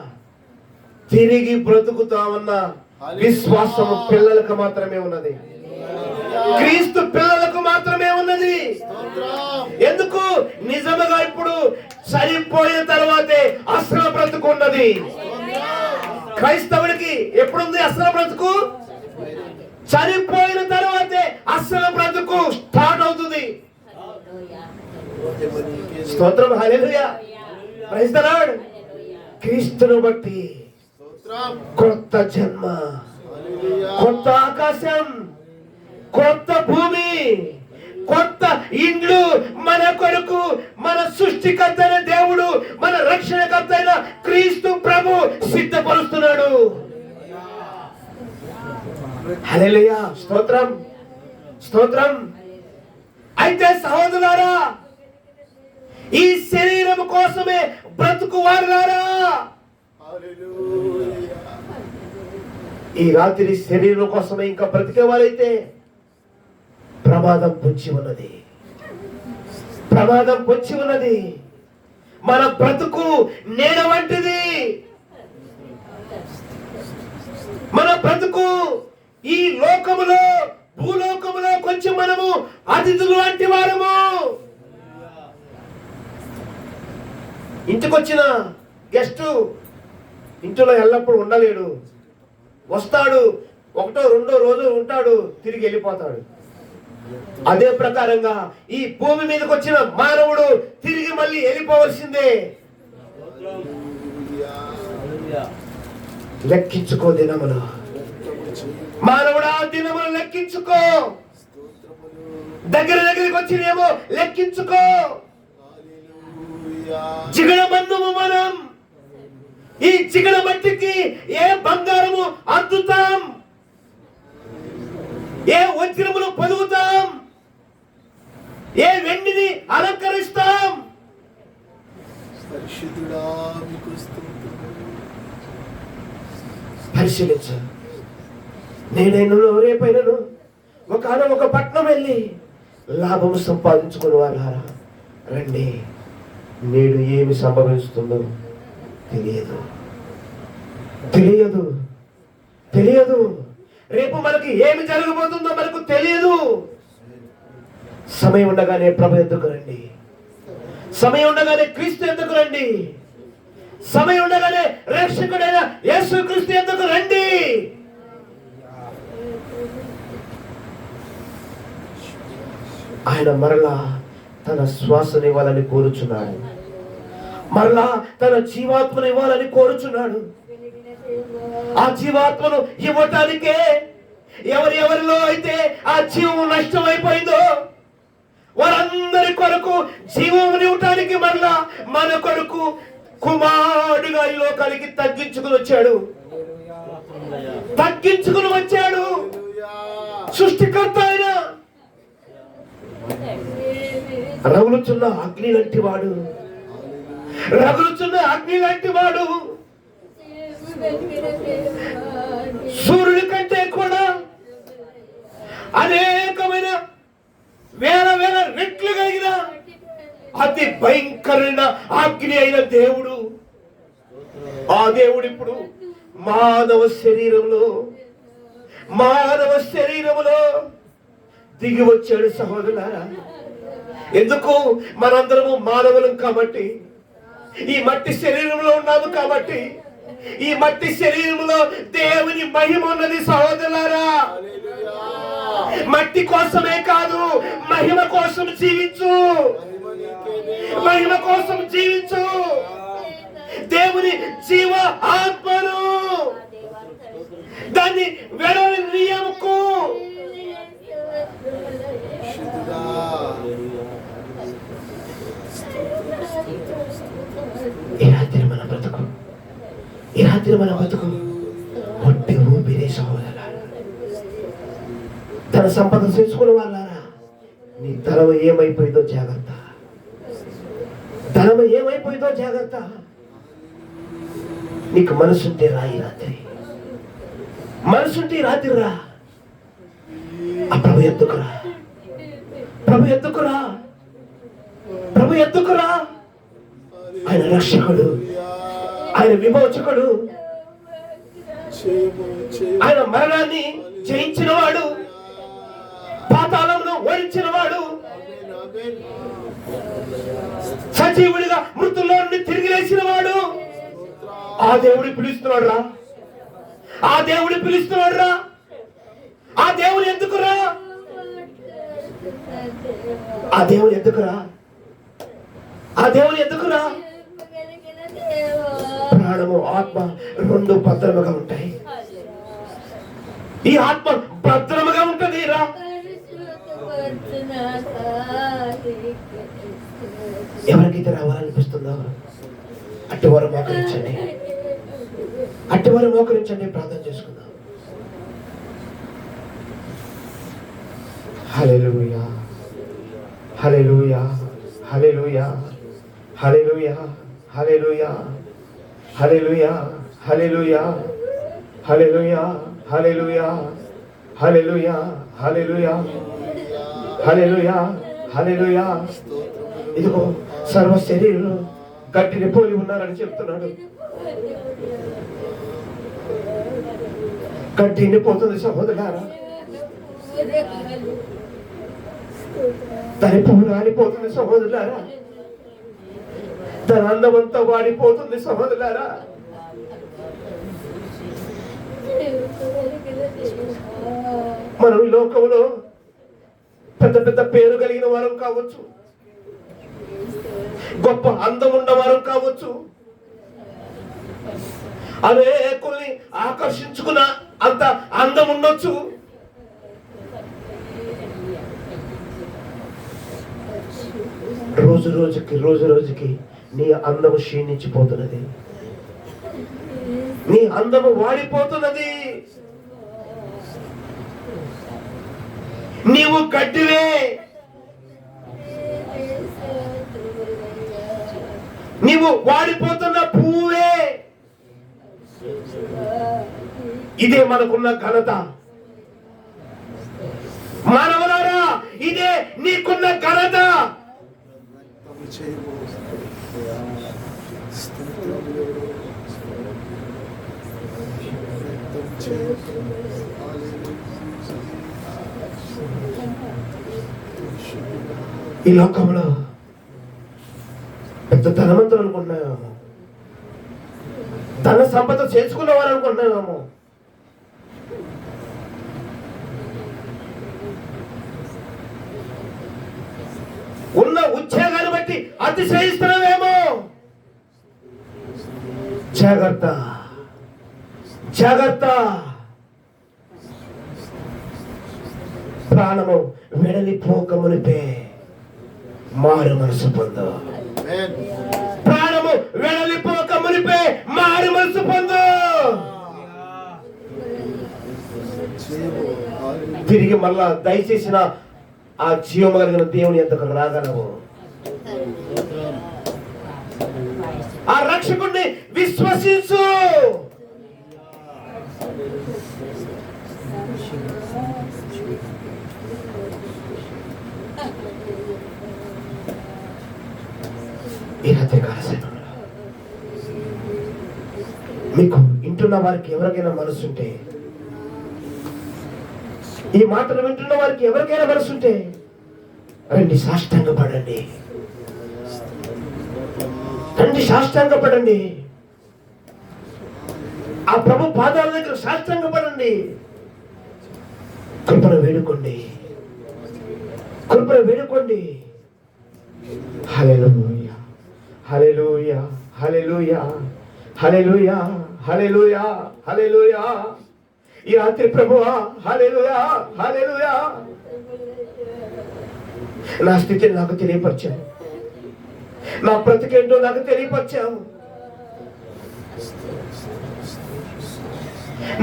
తిరిగి బ్రతుకుతామన్న విశ్వాసము పిల్లలకు మాత్రమే ఉన్నది. క్రీస్తు పిల్లలకు మాత్రమే ఉన్నది. ఎందుకు? నిజముగా ఇప్పుడు చనిపోయిన తర్వాతే అసలు బ్రతుకు ఉన్నది. క్రైస్తవుడికి ఎప్పుడుంది అసలు బ్రతుకు? చనిపోయిన తర్వాతే అసలు బ్రతుకు స్టార్ట్ అవుతుంది. స్తోత్రం, హల్లెలూయా, ప్రైజ్ ది లార్డ్. క్రీస్తును బట్టి కొత్త జన్మ, కొత్త ఆకాశం, కొత్త భూమి, కొత్త ఇండ్లు మన కొరకు మన సృష్టికర్త అయిన దేవుడు, మన రక్షణకర్త అయిన క్రీస్తు ప్రభు సిద్ధపరుస్తున్నాడు. హల్లెలూయా, స్తోత్రం, స్తోత్రం. అయితే సహోదరులారా, ఈ శరీరం కోసమే బ్రతుకు వారులారా, ఈ రాత్రి శరీరం కోసమే ఇంకా బ్రతికే వారైతే ప్రమాదం పొంచి ఉన్నది, ప్రమాదం పొంచి ఉన్నది. మన బ్రతుకు నీడ వంటిది. మన బ్రతుకు ఈ లోకములో, భూలోకములో కొంచెం మనము అతిథులు వంటి వారము. ఇంటికొచ్చిన గెస్ట్ ఇంట్లో ఎల్లప్పుడూ ఉండలేడు. వస్తాడు, ఒకటో రెండో రోజు ఉంటాడు, తిరిగి వెళ్ళిపోతాడు. అదే ప్రకారంగా ఈ భూమి మీదకి వచ్చిన మానవుడు తిరిగి మళ్ళీ వెళ్ళిపోవలసిందే. లెక్కించుకో దినములు, మానవుడా దినములు లెక్కించుకో. దగ్గరికి వచ్చినేమో లెక్కించుకో. జిగడ మన్నుము మనం, ఈ జిగడ మట్టికి ఏ బంగారము అద్దుతాం, ఏ వజ్రములు పొదుగుతాం, ఏ వెండిని అలంకరిస్తాం. పరిశీలించు. నేనైనా రేపైనను ఒక పట్నం వెళ్ళి లాభము సంపాదించుకుని వాళ్ళారా రండి. నేడు ఏమి సంభవిస్తుందో తెలియదు తెలియదు తెలియదు. రేపు మనకి ఏమి జరగబోతుందో మనకు తెలియదు. సమయం ఉండగానే ప్రభు ఎద్దుకు రండి. సమయం ఉండగానే క్రీస్తు ఎద్దుకు రండి. సమయం ఉండగానే రక్షకుడైన యేసు క్రీస్తు ఎద్దుకు రండి. ఆయన మరలా తన శ్వాసను ఇవ్వాలని కోరుచున్నాడు. మరలా తన జీవాత్మను ఇవ్వాలని కోరుచున్నాడు. ఆ జీవాత్మను ఇవ్వటానికే ఎవరిలో అయితే ఆ జీవం నష్టమైపోయిందో వారందరి కొరకు జీవముని ఇవ్వటానికి మరలా మన కొరకు కుమారుడుగా ఈ లోకానికి తగ్గించుకుని వచ్చాడు. సృష్టికర్త ఆయన రగులుచున్న అగ్ని లాంటి వాడు, సూర్యుడి కంటే కూడా అనేకమైన వేల రెట్లు కలిగిన అతి భయంకరమైన అగ్ని అయిన దేవుడు. ఆ దేవుడు ఇప్పుడు మానవ శరీరములో దిగి వచ్చాడు సహోదరులారా. ఎందుకు? మనందరము మానవులం కాబట్టి, ఈ మట్టి శరీరంలో ఉన్నాము కాబట్టి, ఈ మట్టి శరీరంలో దేవుని మహిమ ఉన్నది సహోదరులారా. మట్టి కోసమే కాదు, మహిమ కోసం జీవించు. దేవుని జీవ ఆత్మను దాన్ని వెడనీయకు. ఈ రాత్రి మన బతుకు ఒట్టి ఊపిరే సహోదరులారా. తన సంపద చేసుకునే వాళ్ళారా, నీ ధనం ఏమైపోయిందో జాగ్రత్త. నీకు మనసుంటే రా, ఈ రాత్రి రా. ఆ ప్రభు ఎత్తుకురా. ఆయన రక్షకుడు, ఆయన విమోచకుడు, ఆయన మరణాన్ని జయించిన వాడు, పాతాళమును ఓడించిన వాడు, సజీవుడిగా మృతుల్లో నుండి తిరిగి లేచిన వాడు. ఆ దేవుడు పిలుస్తున్నాడు రా. ఆ దేవుడు ఎందుకురా? ప్రాణము ఆత్మ రెండు భద్రముగా ఉంటాయి. ఈ ఆత్మ భద్రముగా ఉంటుంది రా. ఎవరికైతే రావాలనిపిస్తుందో అట్టివారు మోకరించండి, ప్రార్థన చేసుకుందాం. హల్లెలూయా, హల్లెలూయా, హల్లెలూయా, హల్లెలూయా, హల్లెలూయా, హల్లెలూయా, హల్లెలూయా, హల్లెలూయా, హల్లెలూయా, హల్లెలూయా, హల్లెలూయా, హల్లెలూయా, హల్లెలూయా. ఇదిగో సర్వ శరీరంలో గట్టిని పోలి ఉన్నారని చెప్తున్నాడు. గట్టి ఎండిపోతుంది సహోదరులారా. దాని పువ్వు రాలిపోతుంది సహోదరులారా. దాని అందమంతా వాడిపోతుంది సహోదరులారా. మనం ఈ లోకంలో పెద్ద పెద్ద పేరు కలిగిన వారం కావచ్చు, గొప్ప అందం ఉన్న వారం కావచ్చు, అనేకుల్ని ఆకర్షించుకున్న అంత అందం ఉండొచ్చు. రోజు రోజుకి నీ అందము క్షీణించిపోతున్నది, నీ అందము వాడిపోతున్నది. నీవు గడ్డివే, నీవు వాడిపోతున్న పువ్వే. ఇదే మనకున్న ఘనత. మానవులారా, ఇదే నీకున్న ఘనత. ఈ లోకంలో పెద్ద ధనవంతులు అనుకుంటున్నామేమో, ధన సంపద చేసుకున్నవారు అనుకుంటున్నామేమో. ఉన్న ఉద్యోగాన్ని బట్టి అతిశయిస్తున్నామేమో. జాగ్రత్త, జాగ్రత్త. ప్రాణము వెడలిపోకమునిపే మారు మనసు పొందు. ప్రాణము వెడలిపోకమునిపే మారు మనసు పొందు. తిరిగి మళ్ళా దయచేసిన ఆ జీవము కలిగిన దేవుని ఎంతకు రాగలవు. ఆ రక్షకుడిని విశ్వసించు. ఈ రాత్రికాల సమయంలో మీకు వింటున్న వారికి ఎవరికైనా మనసుంటే, ఈ మాటలు వింటున్న వారికి ఎవరికైనా మనసుంటే రండి, సాష్టాంగపడండి. రండి, సాష్టాంగపడండి. ఆ ప్రభు పాదాల దగ్గర సాష్టాంగపడండి. కృపను వేడుకోండి, కృపను వేడుకోండి. హల్లెలూయా, హల్లెలూయా, హల్లెలూయా, హల్లెలూయా, హల్లెలూయా, హల్లెలూయా. ఈ రాత్రి ప్రభువా, హల్లెలూయా, హల్లెలూయా. నా స్థితిని నాకు తెలియపరిచావు, నా బ్రతికేంటో నాకు తెలియపరిచావు,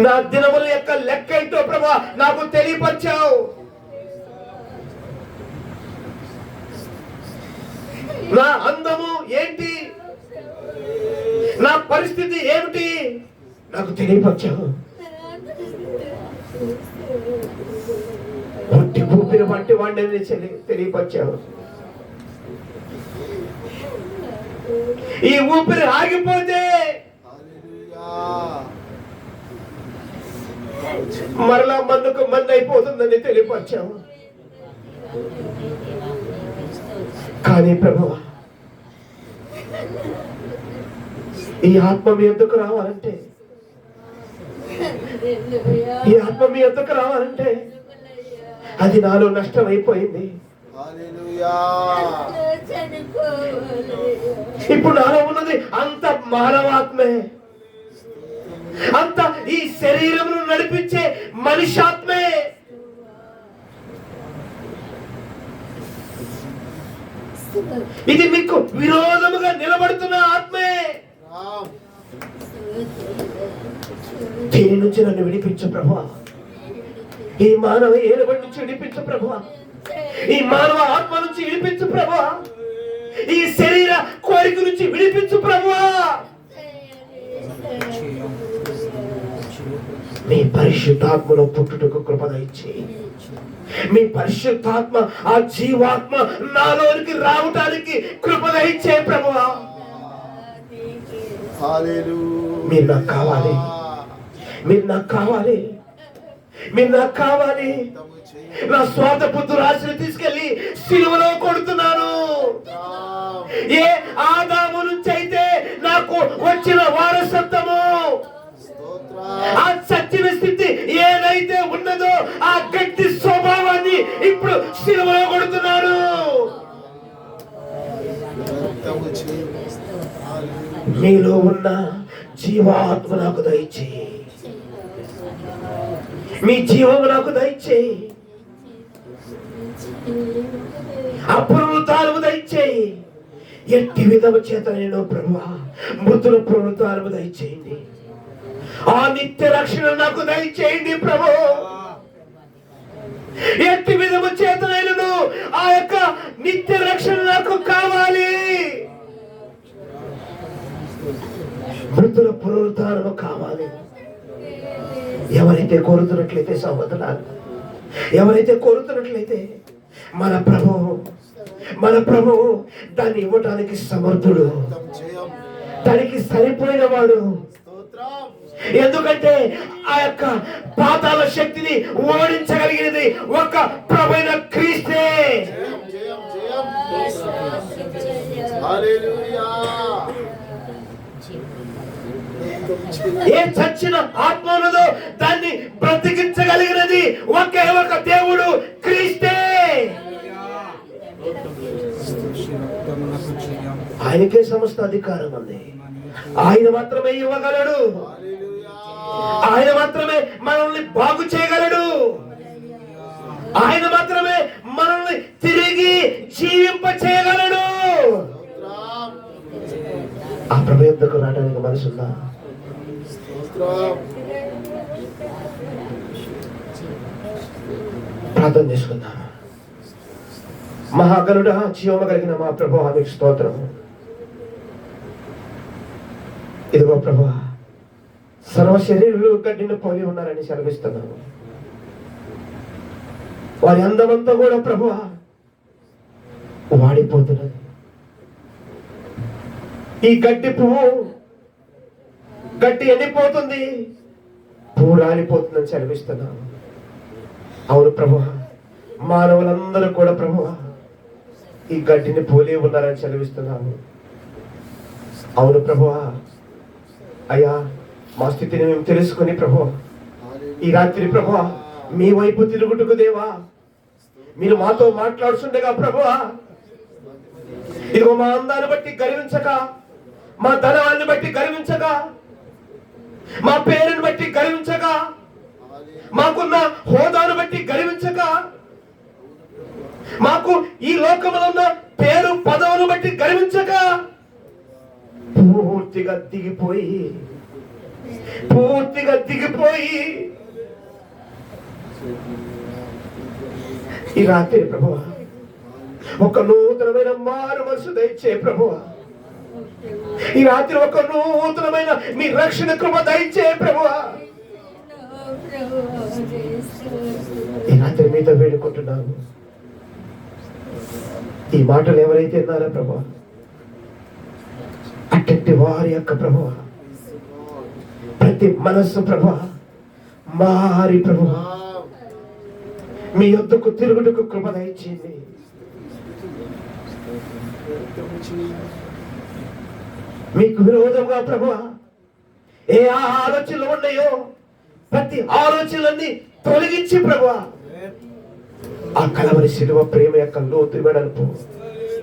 నా దినముల యొక్క లెక్క ఏంటో ప్రభువా నాకు తెలియపరిచావు. నా అందము ఏంటి, నా పరిస్థితి ఏమిటి నాకు తెలియపరిచావు. ఒట్టి ఊపిరి పట్టి వాడిని తెలియపరిచావు. ఈ ఊపిరి ఆగిపోతే మరలా మందుకు మంది అయిపోతుందని తెలియపరిచావు. కానీ ప్రభువా, ఈ ఆత్మ మీ ఎందుకు రావాలంటే, ఈ ఆత్మ మీ ఎందుకు రావాలంటే అది నాలో నష్టం అయిపోయింది. ఇప్పుడు నాలో ఉన్నది అంత మానవాత్మే, అంత ఈ శరీరమును నడిపించే మనిషాత్మే. ఇది మీకు విరోధముగా నిలబడుతున్న ఆత్మే. దీని నుంచి నన్ను విడిపించు ప్రభువా. ఈ మానవ ఏలుబడి నుంచి విడిపించు ప్రభువా. ఈ మానవ ఆత్మ నుంచి విడిపించు ప్రభువా. ఈ శరీర కోరిక నుంచి విడిపించు ప్రభువా. మీ పరిశుద్ధాత్మలో పుట్టుటకు కృప దయచి, మీ పరిశుద్ధాత్మ ఆ జీవాత్మ నాలోనికి రావటానికి కృప దయచే ప్రభువా. మీరు నాకు కావాలి, మీరు నాకు కావాలి, మీరు నాకు కావాలి. నా స్వార్థ పుత్రురాశిని తీసుకెళ్లి సిలువలో కొడుతున్నాను. ఏ ఆదాము నుంచి అయితే నాకు వచ్చిన వారసత్వము, ఆ చచ్చిన ఏదైతే ఉన్నదో ఆ గట్టి స్వభావాన్ని ఇప్పుడు సిలువలో కొడుతున్నాడు. మీలో ఉన్న జీవాత్మ నాకు దయచేయి, మీ జీవము నాకు దయచేయి, అపునరుత్థానము దయచేయి. ఎట్టి విధము చేత నేను ప్రభువా మృతుల పునరుత్థానము దయచేయండి. ఆ నిత్య రక్షణ నాకు దయచేయండి ప్రభు. ఎట్టి విధము చేత నేను ఆ యొక్క నిత్య రక్షణ నాకు కావాలి. మృతుల పునరుత్థానము కావాలి. ఎవరైతే కోరుతున్నట్లయితే సహోదరులారా, ఎవరైతే కోరుతున్నట్లయితే మన ప్రభు దాన్ని ఇవ్వటానికి సమర్థుడు, దానికి సరిపోయిన వాడు. ఎందుకంటే ఆ యొక్క పాతాళ శక్తిని ఓడించగలిగినది ఒక ప్రభువైన క్రీస్తే. ఏ చచ్చిన ఆత్మ ఉన్నదో దాన్ని బ్రతికించగలిగినది ఒకే ఒక దేవుడు క్రీస్తే. ఆయనకే సమస్త అధికారం ఉంది. ఆయన మాత్రమే ఇవ్వగలడు. ఆయన మాత్రమే మనల్ని బాగు చేయగలడు. ఆయన మాత్రమే మనల్ని తిరిగి జీవింప చేయగలడు. ఆ ప్రభు యొద్దకు రావడానికి మనసుందా? ప్రార్థన చేసుకుందాం. మహాగణుడా, జీవము కలిగిన మా ప్రభు, మీకు స్తోత్రం. ఇదిగో ప్రభు, సర్వ శరీరులు గడ్డిని పోలి ఉన్నారని సెలవిస్తున్నాను. వారి అందమంతా కూడా ప్రభు వాడిపోతున్నది. ఈ గడ్డి పువ్వు గడ్డి ఎండిపోతుంది, పువ్వు రాలిపోతుందని సెలవిస్తున్నాను. అవును ప్రభు, మానవులందరూ కూడా ప్రభు ఈ గడ్డిని పోలి ఉన్నారని సెలవిస్తున్నాను. అవును ప్రభు, అయ్యా మా స్థితిని మేము తెలుసుకుని ప్రభు ఈ రాత్రి ప్రభు మీ వైపు తిరుగుటకు దేవా మీరు మాతో మాట్లాడుతుండగా ప్రభు, ఇదిగో మా అందాన్ని బట్టి గర్వించక, మా ధనాన్ని బట్టి గర్వించక, మా పేరుని బట్టి గర్వించక, మాకున్న హోదాను బట్టి గర్వించక, మాకు ఈ లోకంలో ఉన్న పేరు పదవును బట్టి గర్వించక, పూర్తిగా దిగిపోయి ఈ రాత్రి ప్రభు ఒక నూతనమైన మారు మనసు దయచే ప్రభు. ఈ రాత్రి ఒక నూతనమైన మీ రక్షణ కృప దయచే ప్రభు. ఈ రాత్రి మీతో వేడుకుంటున్నాను. ఈ మాటలు ఎవరైతే విన్నారో ప్రభు, అట్టి వారి యొక్క ప్రభు ప్రతి మనస్సు ప్రభు మారి ప్రభు మీ యొద్దకు తిరుగుటకు కృప దయచేయండి. మీకు విరోధంగా ప్రభు ఏ ఆలోచనలు ఉన్నాయో ప్రతి ఆలోచనలన్నీ తొలగించి ప్రభు ఆ కలవరి శిలువ ప్రేమ యొక్క లోతు వెడల్పు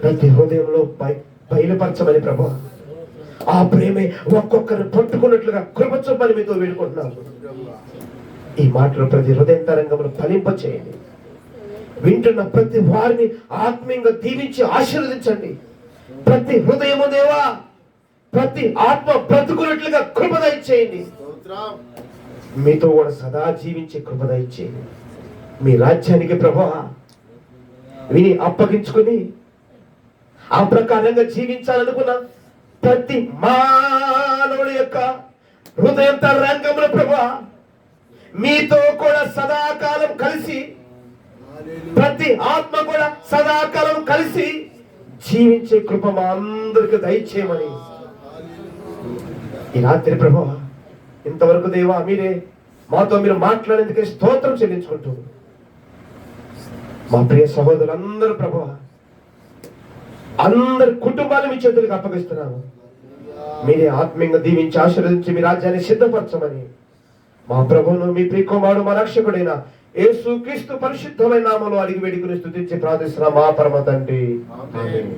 ప్రతి హృదయంలో బయలుపరచమని ప్రభు, ఆ ప్రేమే ఒక్కొక్కరిని పట్టుకున్నట్లుగా కృప చూపని మీతో వేడుకుంటున్నాను. ఈ మాటలు ప్రతి హృదయంతరంగమును ఫలింప చేయండి. వింటున్న ప్రతి వారిని ఆత్మీయంగా దీవించి ఆశీర్వదించండి. ప్రతి హృదయము దేవా, ప్రతి ఆత్మ బ్రతుకున్నట్లుగా కృప దయచేయండి. మీతో కూడా సదా జీవించే కృప దయచేయండి. మీ రాజ్యానికి ప్రభువా విని అప్పగించుకుని ఆ ప్రకారంగా జీవించాలనుకున్న ప్రతి మానవుడి యొక్క హృదయంతరంగముల ప్రభువా మీతో కూడా సదాకాలం కలిసి, ప్రతి ఆత్మ కూడా సదాకాలం కలిసి జీవించే కృప మా అందరికి దయచేయమని ఈ రాత్రి ప్రభువా ఇంతవరకు దేవా మీరే మాతో మీరు మాట్లాడేందుకే స్తోత్రం చెల్లించుకుంటూ మా ప్రియ సహోదరులందరూ ప్రభువా అందరి కుటుంబాలు మీ చేతులకు అప్పగిస్తున్నాము. మీరే ఆత్మీయంగా దీవించి ఆశీర్వదించి మీ రాజ్యాన్ని సిద్ధపరచమని మా ప్రభువును మీ ప్రియకుమారుడు మా రక్షకుడైన యేసు క్రీస్తు పరిశుద్ధమైన నామములో అడిగి వేడుకుని స్తుతించి ప్రార్థిస్తున్నాం మా పరమ తండ్రి. ఆమేన్.